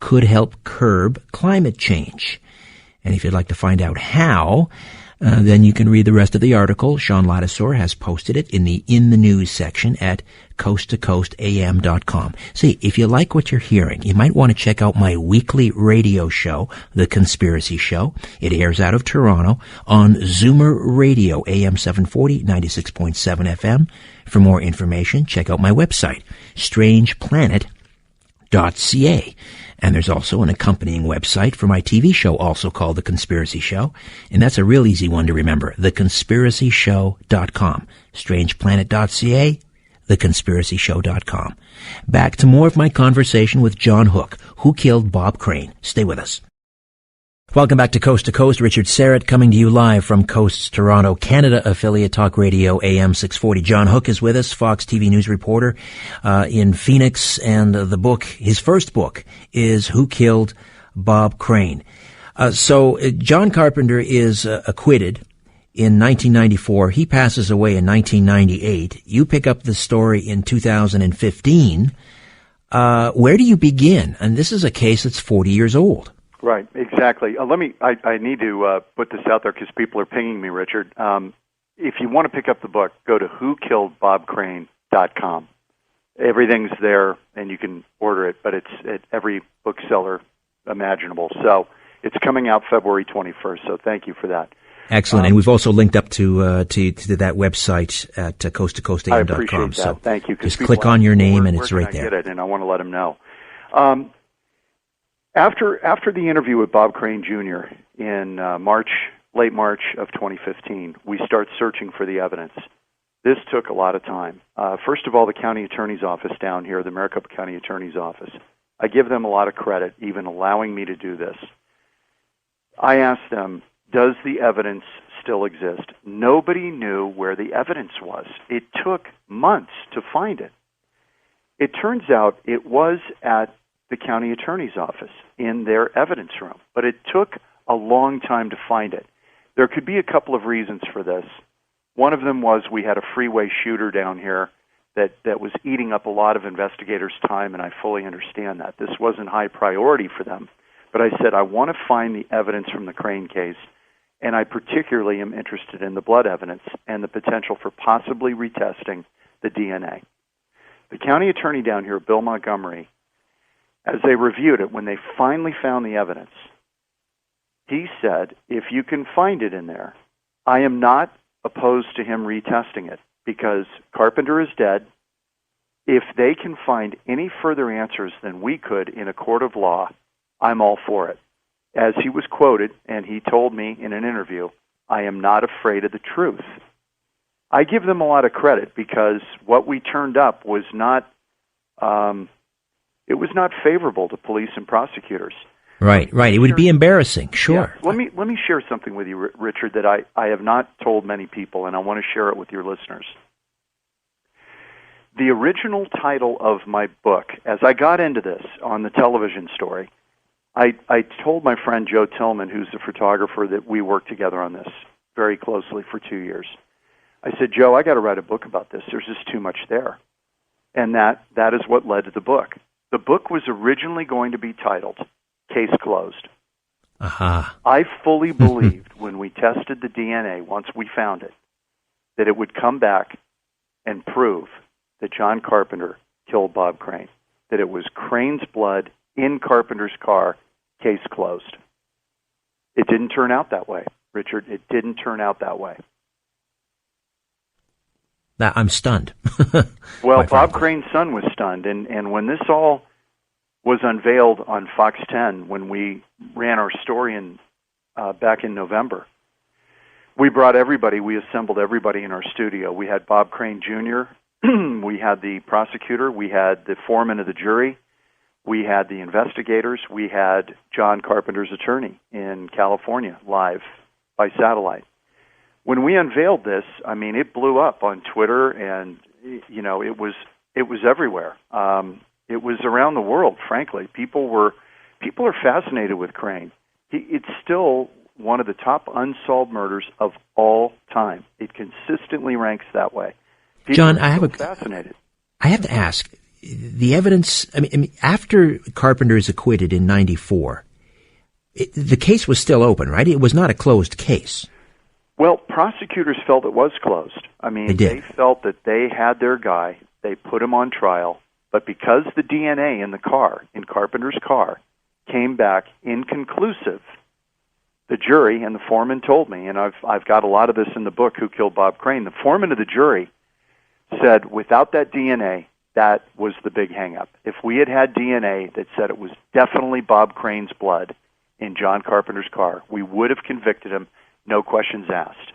could help curb climate change. And if you'd like to find out how, then you can read the rest of the article. Sean Ladisor has posted it in the News section at coasttocoastam.com. See, if you like what you're hearing, you might want to check out my weekly radio show, The Conspiracy Show. It airs out of Toronto on Zoomer Radio, AM 740, 96.7 FM. For more information, check out my website, strangeplanet.ca. And there's also an accompanying website for my TV show, also called The Conspiracy Show. And that's a real easy one to remember, theconspiracyshow.com. Strangeplanet.ca, theconspiracyshow.com. Back to more of my conversation with John Hook, who killed Bob Crane. Stay with us. Welcome back to Coast. Richard Serrett coming to you live from Coast's Toronto, Canada affiliate Talk Radio AM 640. John Hook is with us, Fox TV News reporter in Phoenix, and his first book is Who Killed Bob Crane. So John Carpenter is acquitted in 1994. He passes away in 1998. You pick up the story in 2015. Where do you begin? And this is a case that's 40 years old. Right, exactly. I need to put this out there because people are pinging me, Richard. If you want to pick up the book, go to whokilledbobcrane.com. Everything's there, and you can order it, but it's at every bookseller imaginable. So it's coming out February 21st, so thank you for that. Excellent. And we've also linked up to that website at coasttocoastam.com. I appreciate that. So thank you. Just click on your name, and it's right there. Get it, and I want to let them know. After the interview with Bob Crane Jr. in late March of 2015, we start searching for the evidence. This took a lot of time. First of all, the county attorney's office down here, the Maricopa County Attorney's Office, I give them a lot of credit, even allowing me to do this. I asked them, does the evidence still exist? Nobody knew where the evidence was. It took months to find it. It turns out it was at the county attorney's office in their evidence room, but it took a long time to find it. There could be a couple of reasons for this. One of them was we had a freeway shooter down here that was eating up a lot of investigators' time, and I fully understand that. This wasn't high priority for them, but I said I want to find the evidence from the Crane case, and I particularly am interested in the blood evidence and the potential for possibly retesting the DNA. The county attorney down here, Bill Montgomery, as they reviewed it, when they finally found the evidence, he said, if you can find it in there, I am not opposed to him retesting it because Carpenter is dead. If they can find any further answers than we could in a court of law, I'm all for it. As he was quoted, and he told me in an interview, I am not afraid of the truth. I give them a lot of credit because what we turned up was not it was not favorable to police and prosecutors. Right. It would be embarrassing, sure. Yeah. Let me share something with you, Richard, that I have not told many people, and I want to share it with your listeners. The original title of my book, as I got into this on the television story, I told my friend Joe Tillman, who's the photographer that we worked together on this very closely for 2 years, I said, Joe, I got to write a book about this. There's just too much there. And that is what led to the book. The book was originally going to be titled Case Closed. Aha. I fully believed when we tested the DNA, once we found it, that it would come back and prove that John Carpenter killed Bob Crane, that it was Crane's blood in Carpenter's car, case closed. It didn't turn out that way, Richard. It didn't turn out that way. I'm stunned. Well, Bob Crane's son was stunned, and when this all was unveiled on Fox 10, when we ran our story back in November, we brought everybody, we assembled everybody in our studio. We had Bob Crane Jr., we had the prosecutor, we had the foreman of the jury, we had the investigators, we had John Carpenter's attorney in California, live by satellite. When we unveiled this, I mean, it blew up on Twitter, and it was everywhere. It was around the world. Frankly, people are fascinated with Crane. It's still one of the top unsolved murders of all time. It consistently ranks that way. People John, fascinated. I have to ask, the evidence. I mean, after Carpenter is acquitted in '94, the case was still open, right? It was not a closed case. Well, prosecutors felt it was closed. I mean, they felt that they had their guy, they put him on trial, but because the DNA in the car, in Carpenter's car, came back inconclusive, the jury and the foreman told me, and I've got a lot of this in the book, Who Killed Bob Crane, the foreman of the jury said without that DNA, that was the big hang-up. If we had had DNA that said it was definitely Bob Crane's blood in John Carpenter's car, we would have convicted him. No questions asked.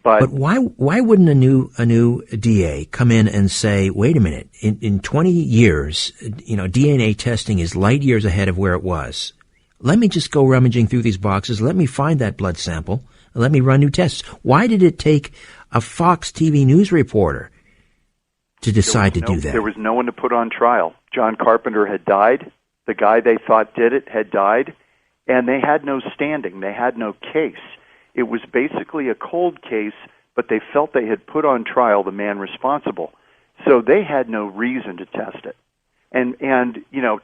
But why wouldn't a new DA come in and say, wait a minute, in 20 years, DNA testing is light years ahead of where it was. Let me just go rummaging through these boxes. Let me find that blood sample. And let me run new tests. Why did it take a Fox TV news reporter to decide to do that? There was no one to put on trial. John Carpenter had died. The guy they thought did it had died. And they had no standing. They had no case. It was basically a cold case, but they felt they had put on trial the man responsible. So they had no reason to test it. And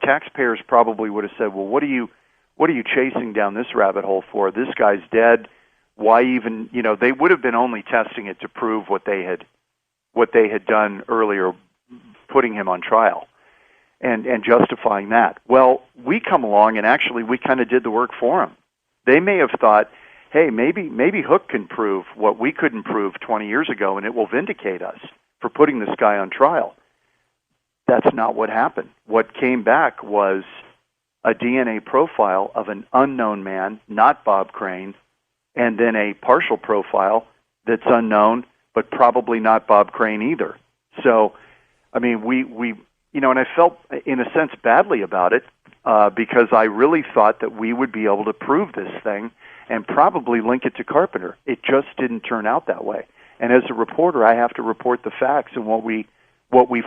taxpayers probably would have said, well, what are you chasing down this rabbit hole for? This guy's dead. Why even, they would have been only testing it to prove what they had done earlier, putting him on trial. And justifying that. Well, we come along and actually we kind of did the work for him. They may have thought, hey, maybe Hook can prove what we couldn't prove 20 years ago, and it will vindicate us for putting this guy on trial. That's not what happened. What came back was a DNA profile of an unknown man, not Bob Crane, and then a partial profile that's unknown, but probably not Bob Crane either. So, I mean, we and I felt, in a sense, badly about it because I really thought that we would be able to prove this thing and probably link it to Carpenter. It just didn't turn out that way. And as a reporter, I have to report the facts and what we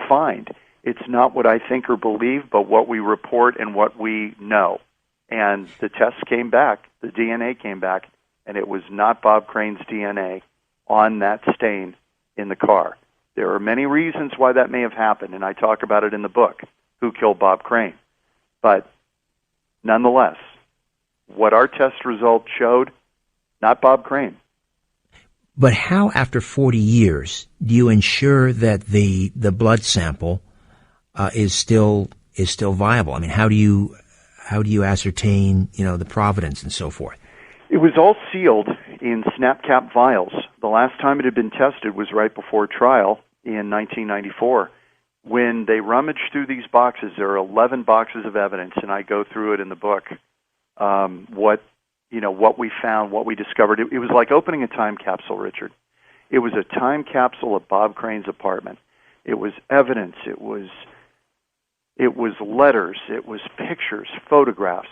find. It's not what I think or believe, but what we report and what we know. And the tests came back, the DNA came back, and it was not Bob Crane's DNA on that stain in the car. There are many reasons why that may have happened, and I talk about it in the book, Who Killed Bob Crane. But nonetheless, what our test results showed, not Bob Crane. But how, after 40 years, do you ensure that the blood sample is still viable? I mean, how do you ascertain, the provenance and so forth? It was all sealed in snap-cap vials. The last time it had been tested was right before trial in 1994. When they rummaged through these boxes, there are 11 boxes of evidence, and I go through it in the book. What we found, what we discovered. It was like opening a time capsule, Richard. It was a time capsule of Bob Crane's apartment. It was evidence. It was letters. It was pictures, photographs.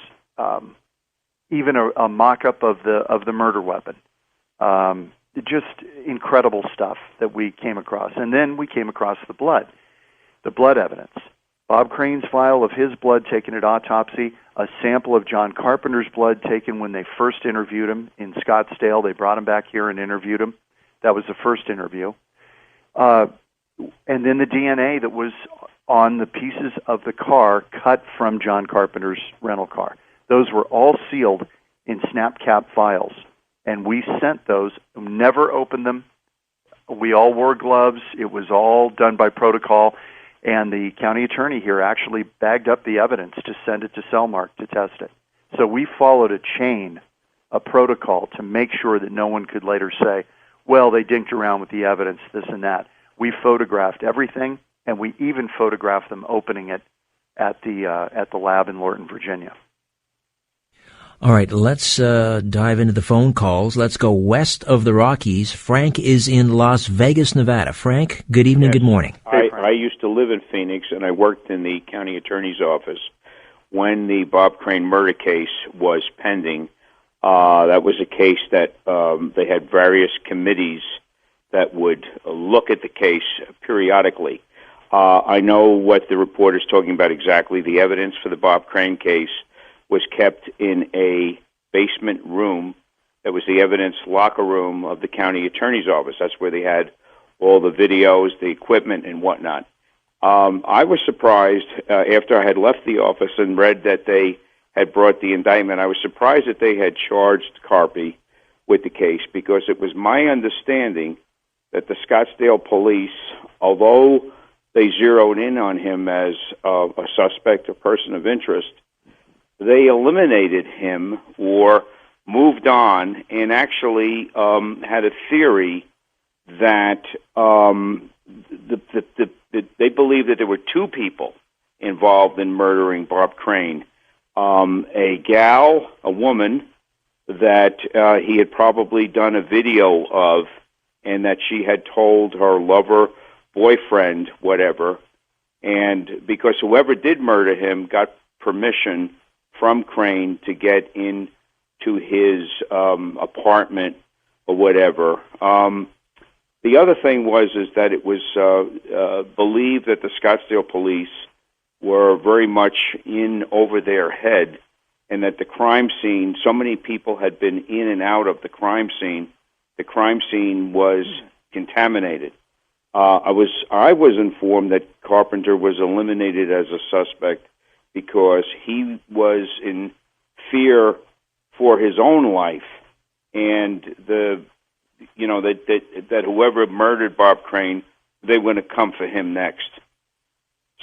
Even a mock-up of the murder weapon. Just incredible stuff that we came across. And then we came across the blood evidence. Bob Crane's vial of his blood taken at autopsy, a sample of John Carpenter's blood taken when they first interviewed him in Scottsdale. They brought him back here and interviewed him. That was the first interview. And then the DNA that was on the pieces of the car cut from John Carpenter's rental car. Those were all sealed in SnapCap files. And we sent those, never opened them. We all wore gloves. It was all done by protocol. And the county attorney here actually bagged up the evidence to send it to Cellmark to test it. So we followed a chain, a protocol, to make sure that no one could later say, well, they dinked around with the evidence, this and that. We photographed everything, and we even photographed them opening it at the lab in Lorton, Virginia. All right, let's dive into the phone calls. Let's go west of the Rockies. Frank is in Las Vegas, Nevada. Frank, good evening, Yes. Good morning. I used to live in Phoenix, and I worked in the county attorney's office when the Bob Crane murder case was pending. That was a case that they had various committees that would look at the case periodically. I know what the report is talking about exactly. The evidence for the Bob Crane case was kept in a basement room that was the evidence locker room of the county attorney's office. That's where they had all the videos, the equipment, and whatnot. I was surprised after I had left the office and read that they had brought the indictment. I was surprised that they had charged Carpy with the case, because it was my understanding that the Scottsdale police, although they zeroed in on him as a suspect, a person of interest, they eliminated him or moved on and actually had a theory that they believed that there were two people involved in murdering Bob Crane. A woman that he had probably done a video of, and that she had told her lover, boyfriend, whatever, and because whoever did murder him got permission from Crane to get into his apartment or whatever. The other thing is that it was believed that the Scottsdale police were very much in over their head, and that the crime scene, so many people had been in and out of the crime scene was contaminated. I was informed that Carpenter was eliminated as a suspect because he was in fear for his own life, and that whoever murdered Bob Crane, they were going to come for him next.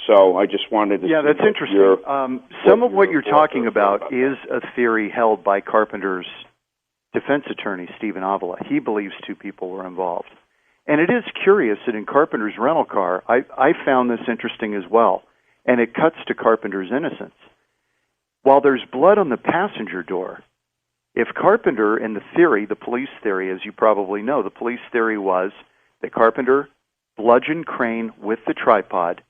So I just wanted to... Yeah, that's interesting. Some of what you're talking about is a theory held by Carpenter's defense attorney, Stephen Avila. He believes two people were involved. And it is curious that in Carpenter's rental car, I found this interesting as well, and it cuts to Carpenter's innocence. While there's blood on the passenger door, if Carpenter, in the theory, the police theory, as you probably know, the police theory was that Carpenter bludgeoned Crane with the tripod,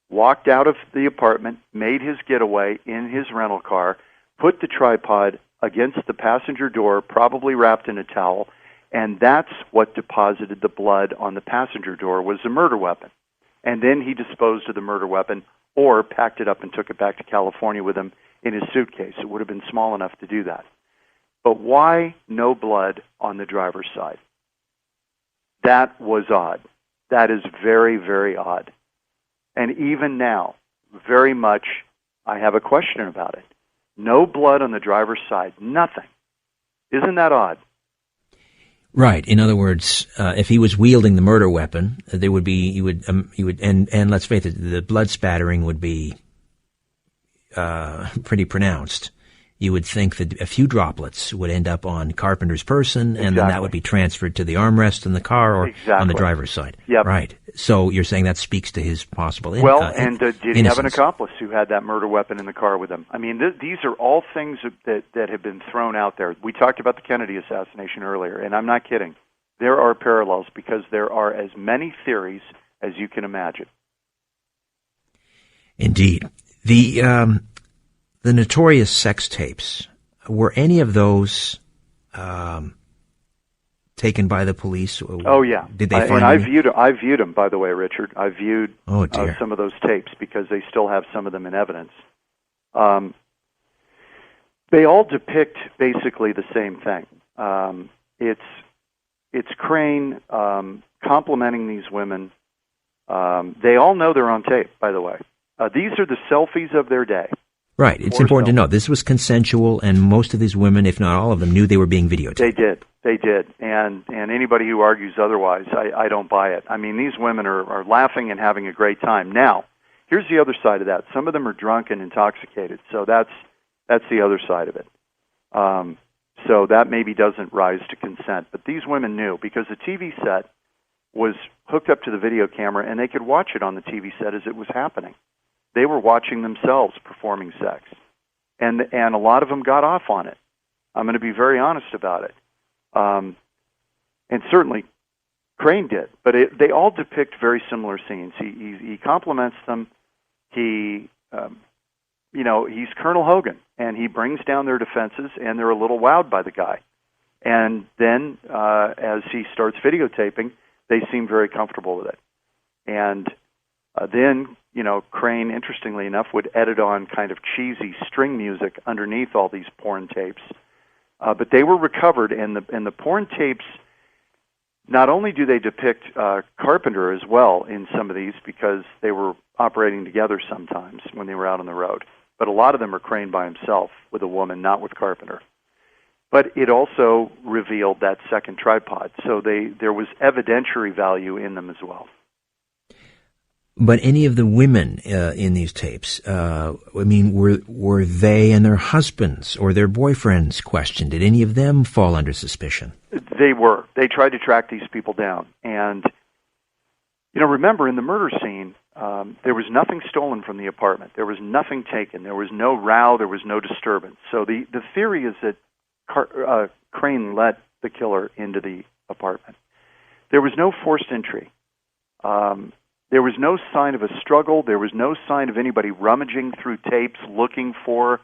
walked out of the apartment, made his getaway in his rental car, put the tripod against the passenger door, probably wrapped in a towel, and that's what deposited the blood on the passenger door, was the murder weapon. And then he disposed of the murder weapon or packed it up and took it back to California with him in his suitcase. It would have been small enough to do that. But why no blood on the driver's side? That was odd. That is very, very odd. And even now, very much, I have a question about it. No blood on the driver's side. Nothing. Isn't that odd? Right. In other words, if he was wielding the murder weapon, there would be, and let's face it, the blood spattering would be pretty pronounced. You would think that a few droplets would end up on Carpenter's person, and then that would be transferred to the armrest in the car or on the driver's side. Yep. Right. So you're saying that speaks to his possible did he have an accomplice who had that murder weapon in the car with him? I mean, these are all things that have been thrown out there. We talked about the Kennedy assassination earlier, and I'm not kidding. There are parallels because there are as many theories as you can imagine. Indeed. The notorious sex tapes, were any of those taken by the police? Oh, yeah. Did they find and I viewed them, by the way, Richard. I viewed some of those tapes because they still have some of them in evidence. They all depict basically the same thing. It's it's Crane complimenting these women. They all know they're on tape, by the way. These are the selfies of their day. Right. It's important to know this was consensual, and most of these women, if not all of them, knew they were being videotaped. They did. And anybody who argues otherwise, I don't buy it. I mean, these women are laughing and having a great time. Now, here's the other side of that. Some of them are drunk and intoxicated, so that's the other side of it. So that maybe doesn't rise to consent. But these women knew, because the TV set was hooked up to the video camera, and they could watch it on the TV set as it was happening. They were watching themselves performing sex. And a lot of them got off on it. I'm going to be very honest about it. And certainly Crane did. But they all depict very similar scenes. He compliments them. He's Colonel Hogan, and he brings down their defenses, and they're a little wowed by the guy. And then as he starts videotaping, they seem very comfortable with it. And then, Crane, interestingly enough, would edit on kind of cheesy string music underneath all these porn tapes. But they were recovered, and the porn tapes, not only do they depict Carpenter as well in some of these, because they were operating together sometimes when they were out on the road, but a lot of them are Crane by himself with a woman, not with Carpenter. But it also revealed that second tripod, so there was evidentiary value in them as well. But any of the women in these tapes, were they and their husbands or their boyfriends questioned? Did any of them fall under suspicion? They were. They tried to track these people down. And, remember, in the murder scene, there was nothing stolen from the apartment. There was nothing taken. There was no row. There was no disturbance. So the theory is that Crane let the killer into the apartment. There was no forced entry. There was no sign of a struggle. There was no sign of anybody rummaging through tapes looking for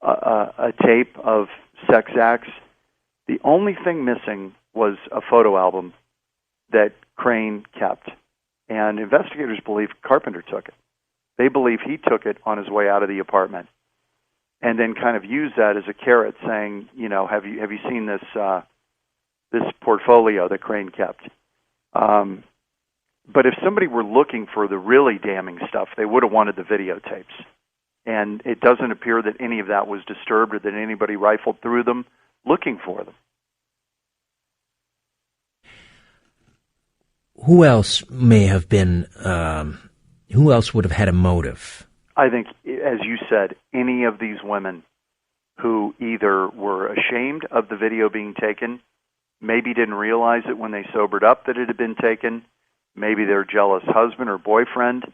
a tape of sex acts. The only thing missing was a photo album that Crane kept. And investigators believe Carpenter took it. They believe he took it on his way out of the apartment and then kind of used that as a carrot, saying, have you seen this portfolio that Crane kept? But if somebody were looking for the really damning stuff, they would have wanted the videotapes. And it doesn't appear that any of that was disturbed or that anybody rifled through them looking for them. Who else may have been, who else would have had a motive? I think, as you said, any of these women who either were ashamed of the video being taken, maybe didn't realize it when they sobered up that it had been taken, maybe their jealous husband or boyfriend.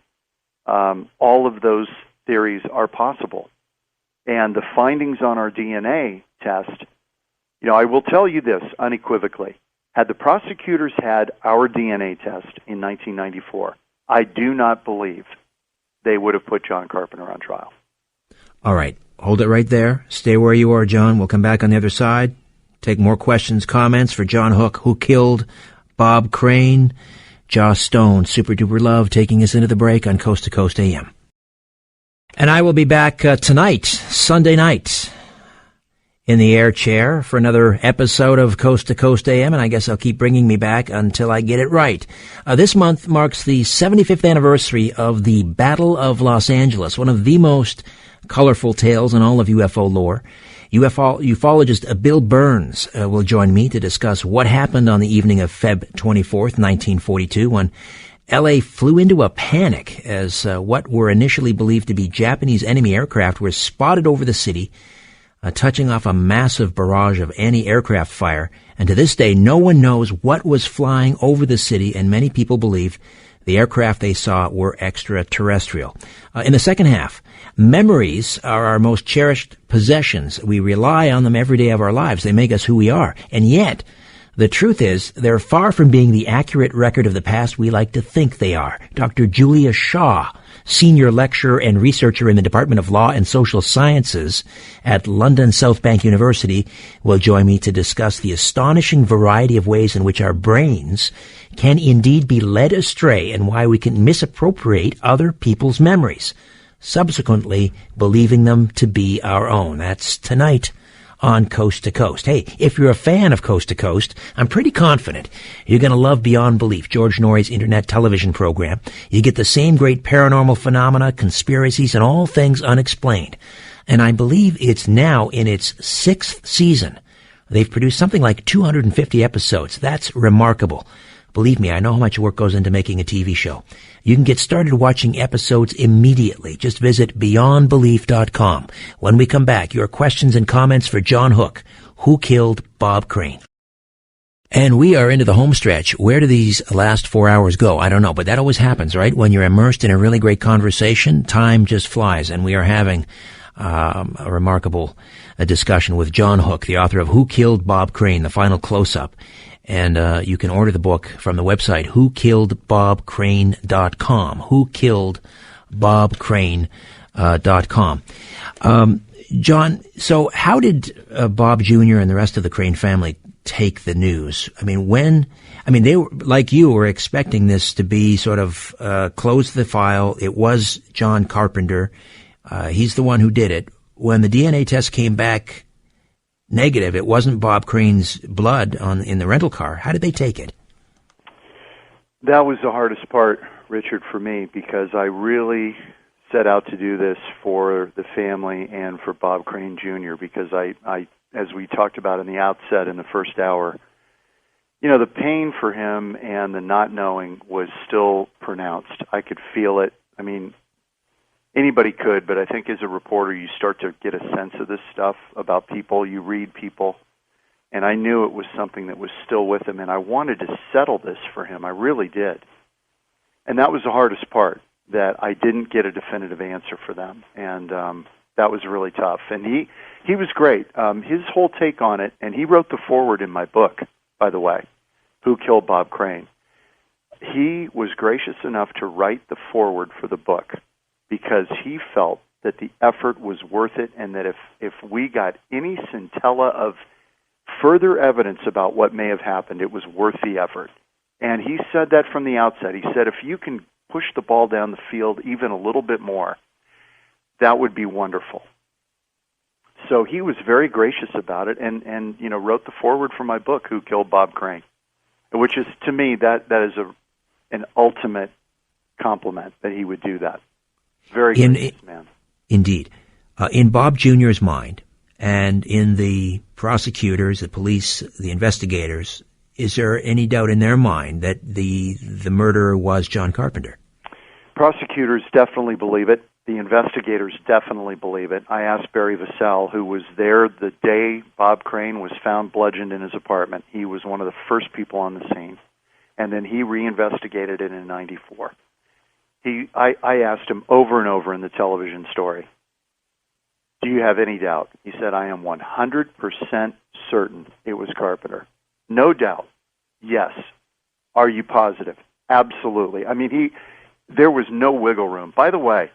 All of those theories are possible. And the findings on our DNA test, I will tell you this unequivocally. Had the prosecutors had our DNA test in 1994, I do not believe they would have put John Carpenter on trial. All right. Hold it right there. Stay where you are, John. We'll come back on the other side. Take more questions, comments for John Hook, who killed Bob Crane. Joss Stone, Super Duper Love, taking us into the break on Coast to Coast AM. And I will be back tonight, Sunday night, in the air chair for another episode of Coast to Coast AM, and I guess I'll keep bringing me back until I get it right. This month marks the 75th anniversary of the Battle of Los Angeles, one of the most colorful tales in all of UFO lore. Ufologist Bill Burns will join me to discuss what happened on the evening of Feb 24th, 1942, when L.A. flew into a panic as what were initially believed to be Japanese enemy aircraft were spotted over the city, touching off a massive barrage of anti-aircraft fire. And to this day, no one knows what was flying over the city, and many people believe the aircraft they saw were extraterrestrial. In the second half, memories are our most cherished possessions. We rely on them every day of our lives. They make us who we are. And yet, the truth is, they're far from being the accurate record of the past we like to think they are. Dr. Julia Shaw, senior lecturer and researcher in the Department of Law and Social Sciences at London South Bank University, will join me to discuss the astonishing variety of ways in which our brains can indeed be led astray and why we can misappropriate other people's memories, subsequently believing them to be our own. That's tonight on Coast to Coast. Hey, if you're a fan of Coast to Coast, I'm pretty confident you're going to love Beyond Belief, George Norrie's internet television program. You get the same great paranormal phenomena, conspiracies, and all things unexplained. And I believe it's now in its 6th season. They've produced something like 250 episodes. That's remarkable. Believe me, I know how much work goes into making a TV show. You can get started watching episodes immediately. Just visit beyondbelief.com. When we come back, your questions and comments for John Hook. Who killed Bob Crane? And we are into the home stretch. Where do these last 4 hours go? I don't know, but that always happens, right? When you're immersed in a really great conversation, time just flies, and we are having a remarkable discussion with John Hook, the author of Who Killed Bob Crane, the final close-up. And you can order the book from the website whokilledbobcrane.com. Whokilledbobcrane.com. John, so how did Bob Jr. and the rest of the Crane family take the news? I mean, they were, like you, were expecting this to be sort of close the file. It was John Carpenter. He's the one who did it. When the DNA test came back negative, it wasn't Bob Crane's blood in the rental car. How did they take it? That was the hardest part, Richard, for me, because I really set out to do this for the family and for Bob Crane Jr., because I as we talked about in the outset in the first hour, the pain for him and the not knowing was still pronounced. I could feel it. I mean, anybody could, but I think as a reporter you start to get a sense of this stuff about people. You read people, and I knew it was something that was still with him, and I wanted to settle this for him. I really did. And that was the hardest part, that I didn't get a definitive answer for them, and that was really tough. And he was great. His whole take on it, and he wrote the foreword in my book, by the way, Who Killed Bob Crane. He was gracious enough to write the foreword for the book, because he felt that the effort was worth it, and that if we got any scintilla of further evidence about what may have happened, it was worth the effort. And he said that from the outset. He said, if you can push the ball down the field even a little bit more, that would be wonderful. So he was very gracious about it, and wrote the foreword for my book, Who Killed Bob Crane, which is, to me, that is an ultimate compliment that he would do that. Very gracious man. Indeed. In Bob Jr.'s mind, and in the prosecutors, the police, the investigators, is there any doubt in their mind that the murderer was John Carpenter? Prosecutors definitely believe it. The investigators definitely believe it. I asked Barry Vassell, who was there the day Bob Crane was found bludgeoned in his apartment. He was one of the first people on the scene. And then he reinvestigated it in 94. I asked him over and over in the television story, do you have any doubt? He said, I am 100% certain it was Carpenter. No doubt. Yes. Are you positive? Absolutely. I mean, there was no wiggle room. By the way,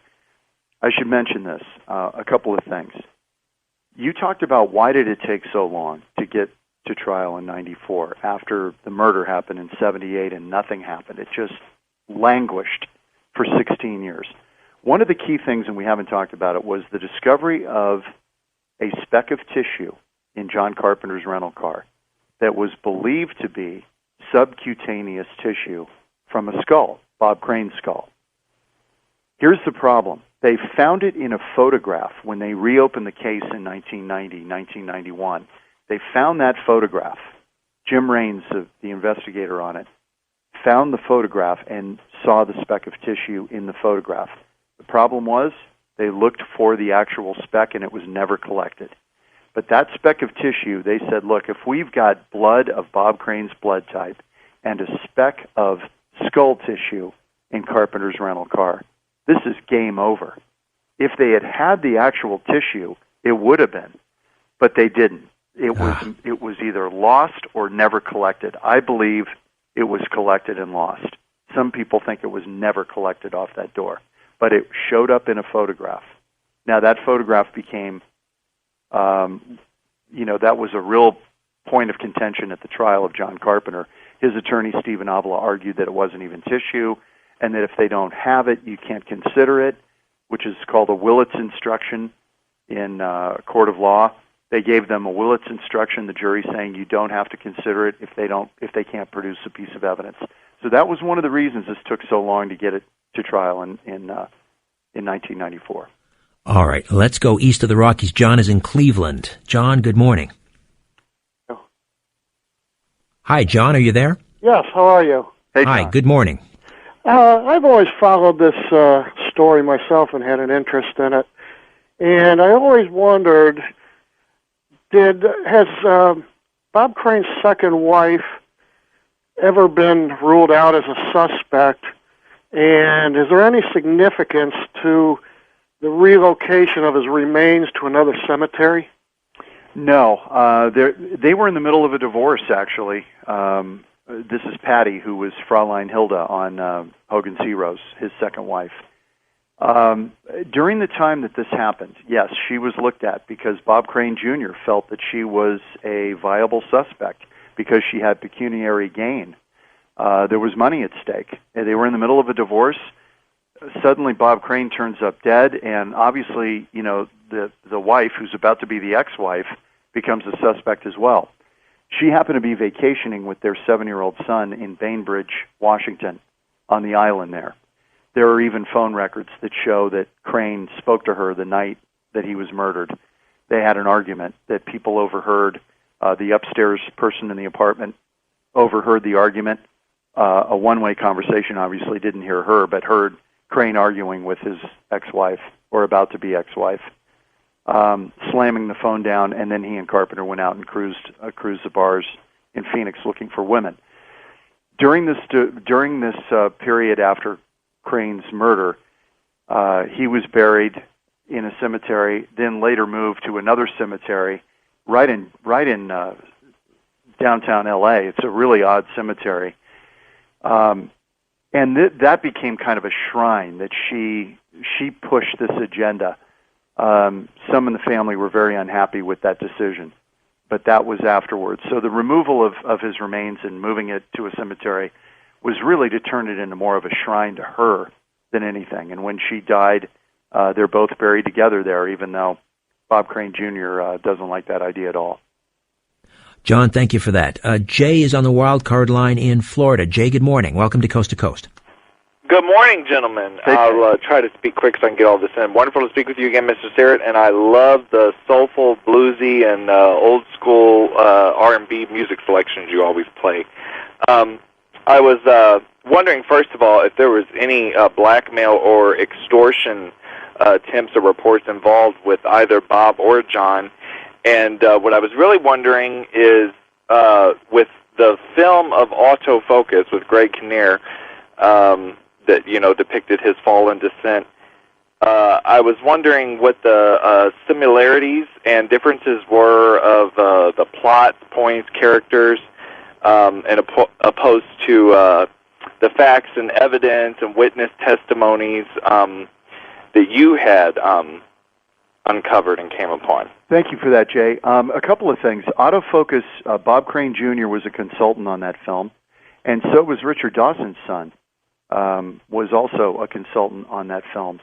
I should mention this, a couple of things. You talked about why did it take so long to get to trial in 94 after the murder happened in 78 and nothing happened. It just languished for 16 years. One of the key things, and we haven't talked about it, was the discovery of a speck of tissue in John Carpenter's rental car that was believed to be subcutaneous tissue from a skull, Bob Crane's skull. Here's the problem. They found it in a photograph when they reopened the case in 1990, 1991. They found that photograph. Jim Raines, the investigator on it, found the photograph and saw the speck of tissue in the photograph. The problem was they looked for the actual speck and it was never collected. But that speck of tissue, they said, look, if we've got blood of Bob Crane's blood type and a speck of skull tissue in Carpenter's rental car, this is game over. If they had had the actual tissue, it would have been, but they didn't. It was either lost or never collected. I believe it was collected and lost. Some people think it was never collected off that door, but it showed up in a photograph. Now, that photograph became, that was a real point of contention at the trial of John Carpenter. His attorney, Stephen Avila, argued that it wasn't even tissue, and that if they don't have it, you can't consider it, which is called a Willits instruction in a court of law. They gave them a Willits instruction, the jury saying you don't have to consider it if they can't produce a piece of evidence. So that was one of the reasons this took so long to get it to trial in 1994. All right, let's go east of the Rockies. John is in Cleveland. John, good morning. Oh. Hi, John, are you there? Yes, how are you? Hey, Hi, John. good morning. I've always followed this story myself and had an interest in it. And I always wondered, has Bob Crane's second wife ever been ruled out as a suspect? And is there any significance to the relocation of his remains to another cemetery? No. They were in the middle of a divorce, actually. This is Patty, who was Fraulein Hilda on Hogan's Heroes, his second wife. During the time that this happened, yes, she was looked at because Bob Crane Jr. felt that she was a viable suspect because she had pecuniary gain. There was money at stake. They were in the middle of a divorce. Suddenly, Bob Crane turns up dead, and obviously, the wife, who's about to be the ex-wife, becomes a suspect as well. She happened to be vacationing with their 7-year-old son in Bainbridge, Washington, on the island there. There are even phone records that show that Crane spoke to her the night that he was murdered. They had an argument that people overheard. The upstairs person in the apartment overheard the argument. A one-way conversation, obviously didn't hear her, but heard Crane arguing with his ex-wife, or about to be ex-wife, slamming the phone down, and then he and Carpenter went out and cruised the bars in Phoenix looking for women. During this period after Crane's murder, he was buried in a cemetery, then later moved to another cemetery right in downtown L.A. It's a really odd cemetery. And that became kind of a shrine that she pushed this agenda. Some in the family were very unhappy with that decision, but that was afterwards. So the removal of his remains and moving it to a cemetery was really to turn it into more of a shrine to her than anything. And when she died, they're both buried together there, even though Bob Crane Jr. Doesn't like that idea at all. John, thank you for that. Jay is on the wild card line in Florida. Jay, good morning. Welcome to Coast to Coast. Good morning, gentlemen. I'll try to speak quick so I can get all this in. Wonderful to speak with you again, Mr. Sterrett, and I love the soulful, bluesy, and old-school R&B music selections you always play. I was wondering, first of all, if there was any blackmail or extortion attempts or reports involved with either Bob or John. And what I was really wondering is, with the film of Autofocus with Greg Kinnear, that depicted his fall and descent, I was wondering what the similarities and differences were of the plot, points, characters, and opposed to the facts and evidence and witness testimonies that you had uncovered and came upon. Thank you for that, Jay. A couple of things. Autofocus, Bob Crane Jr. was a consultant on that film, and so was Richard Dawson's son, was also a consultant on that film.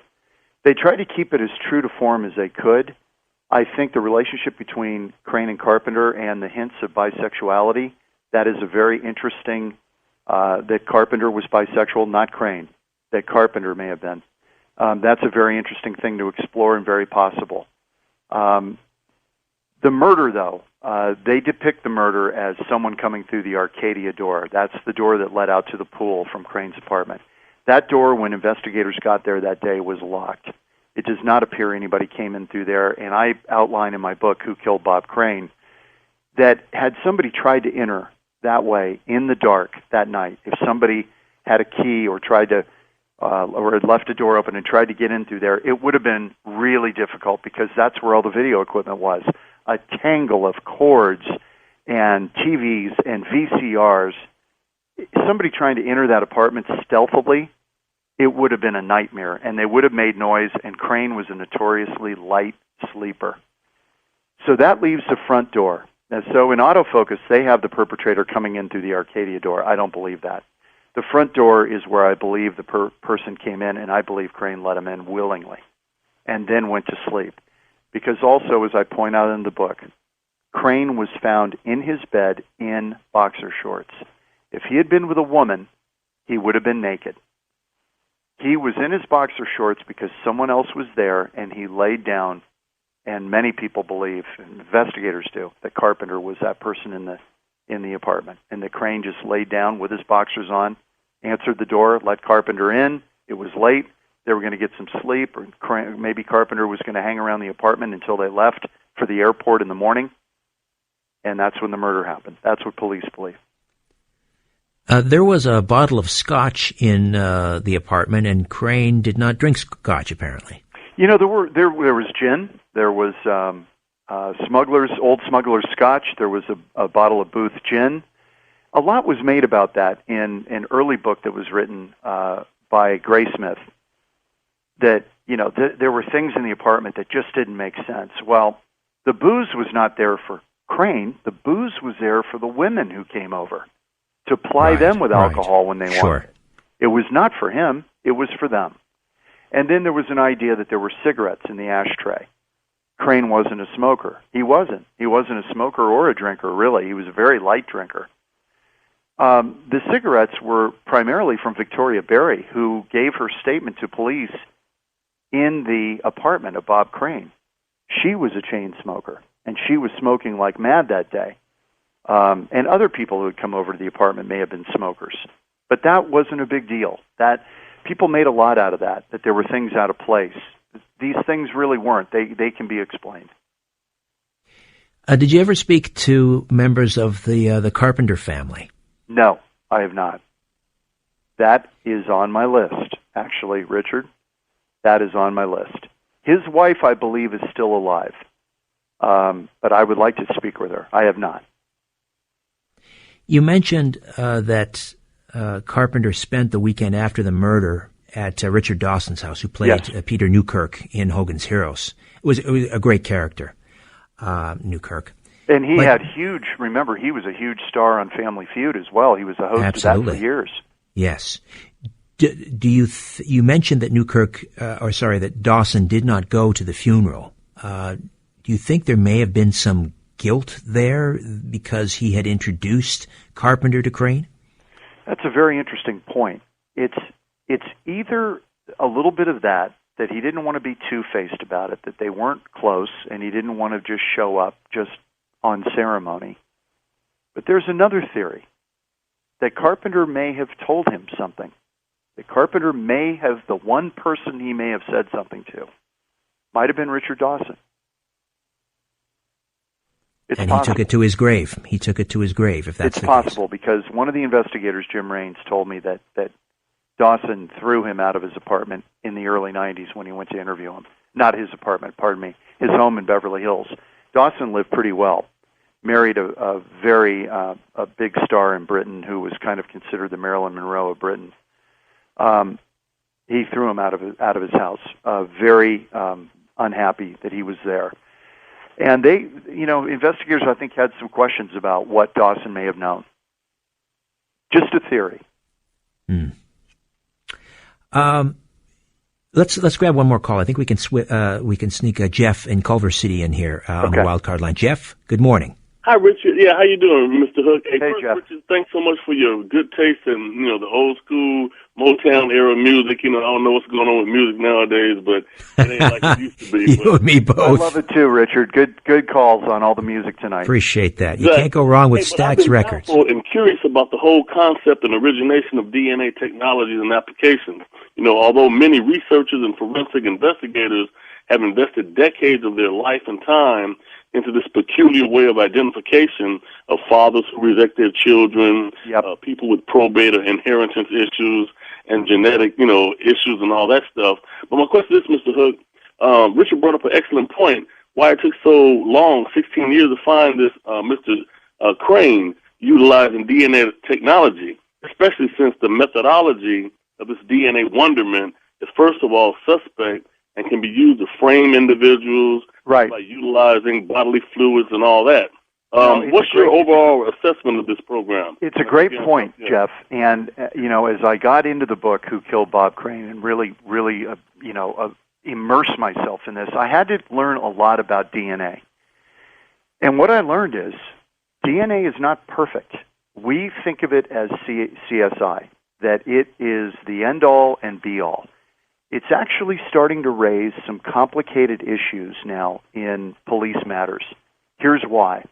They tried to keep it as true to form as they could. I think the relationship between Crane and Carpenter and the hints of bisexuality, that is a very interesting, that Carpenter was bisexual, not Crane, that Carpenter may have been. That's a very interesting thing to explore and very possible. The murder, though, they depict the murder as someone coming through the Arcadia door. That's the door that led out to the pool from Crane's apartment. That door, when investigators got there that day, was locked. It does not appear anybody came in through there, and I outline in my book, Who Killed Bob Crane, that had somebody tried to enter that way in the dark that night, if somebody had a key or tried to or had left a door open and tried to get in through there, it would have been really difficult because that's where all the video equipment was. A tangle of cords and TVs and VCRs. Somebody trying to enter that apartment stealthily, it would have been a nightmare, and they would have made noise, and Crane was a notoriously light sleeper. So that leaves the front door. And so in Autofocus, they have the perpetrator coming in through the Arcadia door. I don't believe that. The front door is where I believe the person came in, and I believe Crane let him in willingly and then went to sleep. Because also, as I point out in the book, Crane was found in his bed in boxer shorts. If he had been with a woman, he would have been naked. He was in his boxer shorts because someone else was there, and he laid down, and many people believe, investigators do, that Carpenter was that person in the apartment, and that Crane just laid down with his boxers on, answered the door, let Carpenter in. It was late. They were going to get some sleep, or maybe Carpenter was going to hang around the apartment until they left for the airport in the morning, and that's when the murder happened. That's what police believe. There was a bottle of scotch in the apartment, and Crane did not drink scotch, apparently. You know, there was gin. There was old smuggler's scotch. There was a bottle of Booth gin. A lot was made about that in an early book that was written by Graysmith. That, you know, there were things in the apartment that just didn't make sense. Well, the booze was not there for Crane. The booze was there for the women who came over to ply them with alcohol when they wanted. It was not for him. It was for them. And then there was an idea that there were cigarettes in the ashtray. Crane wasn't a smoker. He wasn't. He wasn't a smoker or a drinker, really. He was a very light drinker. The cigarettes were primarily from Victoria Berry, who gave her statement to police in the apartment of Bob Crane. She was a chain smoker, and she was smoking like mad that day. And other people who had come over to the apartment may have been smokers. But that wasn't a big deal. That people made a lot out of that there were things out of place. These things really weren't. They can be explained. Did you ever speak to members of the Carpenter family? No, I have not. That is on my list, actually, Richard. That is on my list. His wife, I believe, is still alive. But I would like to speak with her. I have not. You mentioned that Carpenter spent the weekend after the murder at Richard Dawson's house, who played Peter Newkirk in Hogan's Heroes. It was a great character, Newkirk. And he had remember, he was a huge star on Family Feud as well. He was the host of that for years. Yes. Do you mentioned that that Dawson did not go to the funeral. Do you think there may have been some guilt there because he had introduced Carpenter to Crane? That's a very interesting point. It's either a little bit of that he didn't want to be two-faced about it, that they weren't close, and he didn't want to just show up just on ceremony. But there's another theory, that Carpenter may have told him something. That Carpenter may have, the one person he may have said something to, might have been Richard Dawson. And he took it to his grave. If that's the case. It's possible, because one of the investigators, Jim Raines, told me that Dawson threw him out of his apartment in the early 90s when he went to interview him. Not his apartment, pardon me, his home in Beverly Hills. Dawson lived pretty well. Married a very a big star in Britain who was kind of considered the Marilyn Monroe of Britain. He threw him out of his house. Very unhappy that he was there. And they, investigators, I think, had some questions about what Dawson may have known. Just a theory. Let's grab one more call. I think we can sneak Jeff in Culver City in here on the wild card line. Jeff, good morning. Hi, Richard. Yeah, how you doing, Mr. Hook? Hey, Jeff. Richard, thanks so much for your good taste in, the old school Motown era music. I don't know what's going on with music nowadays, but it ain't like it used to be. You and me both. I love it too, Richard. Good calls on all the music tonight. Appreciate that. You can't go wrong with Stax Records. I'm curious about the whole concept and origination of DNA technologies and applications. Although many researchers and forensic investigators have invested decades of their life and time into this peculiar way of identification of fathers who reject their children, people with probate or inheritance issues, and genetic, issues and all that stuff. But my question is, Mr. Hook, Richard brought up an excellent point. Why it took so long, 16 years, to find this Mr. Crane utilizing DNA technology, especially since the methodology of this DNA wonderment is, first of all, suspect and can be used to frame individuals by utilizing bodily fluids and all that. What's your overall assessment of this program? It's a great point, Jeff. And, as I got into the book, Who Killed Bob Crane, and really, immerse myself in this, I had to learn a lot about DNA. And what I learned is DNA is not perfect. We think of it as CSI, that it is the end-all and be-all. It's actually starting to raise some complicated issues now in police matters. Here's why.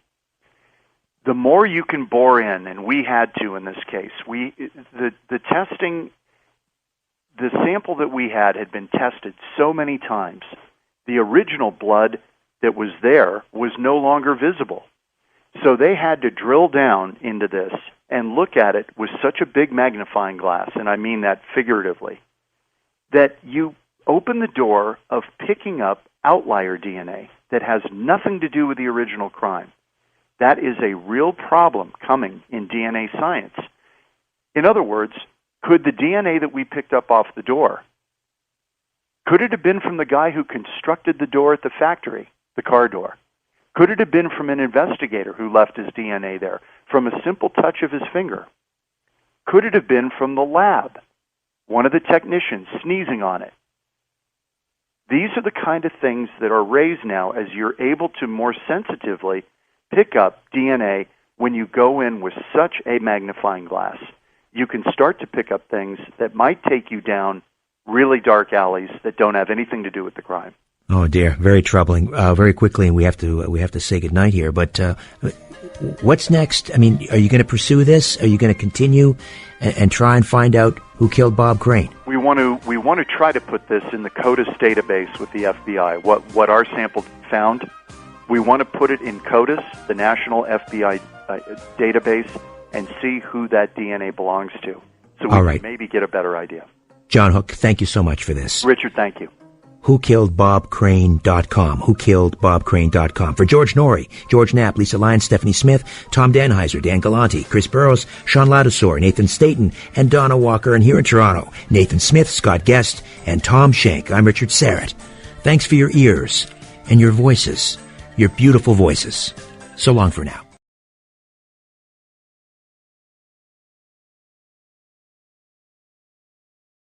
The more you can bore in, and we had to in this case, the testing, the sample that we had been tested so many times, the original blood that was there was no longer visible. So they had to drill down into this and look at it with such a big magnifying glass, and I mean that figuratively, that you open the door of picking up outlier DNA that has nothing to do with the original crime. That is a real problem coming in DNA science. In other words, could the DNA that we picked up off the door, could it have been from the guy who constructed the door at the factory, the car door? Could it have been from an investigator who left his DNA there, from a simple touch of his finger? Could it have been from the lab, one of the technicians sneezing on it? These are the kind of things that are raised now as you're able to more sensitively pick up DNA when you go in with such a magnifying glass. You can start to pick up things that might take you down really dark alleys that don't have anything to do with the crime. Oh dear, very troubling. Very quickly, and we have to say goodnight here. But what's next? I mean, are you going to pursue this? Are you going to continue and try and find out who killed Bob Crane? We want to try to put this in the CODIS database with the FBI. What our sample found, we want to put it in CODIS, the National FBI database, and see who that DNA belongs to, so we can maybe get a better idea. John Hook, thank you so much for this. Richard, thank you. WhoKilledBobCrane.com. WhoKilledBobCrane.com. For George Norrie, George Knapp, Lisa Lyons, Stephanie Smith, Tom Danheiser, Dan Galanti, Chris Burrows, Sean Ladouceur, Nathan Staten, and Donna Walker. And here in Toronto, Nathan Smith, Scott Guest, and Tom Shank. I'm Richard Serrett. Thanks for your ears and your voices, your beautiful voices. So long for now.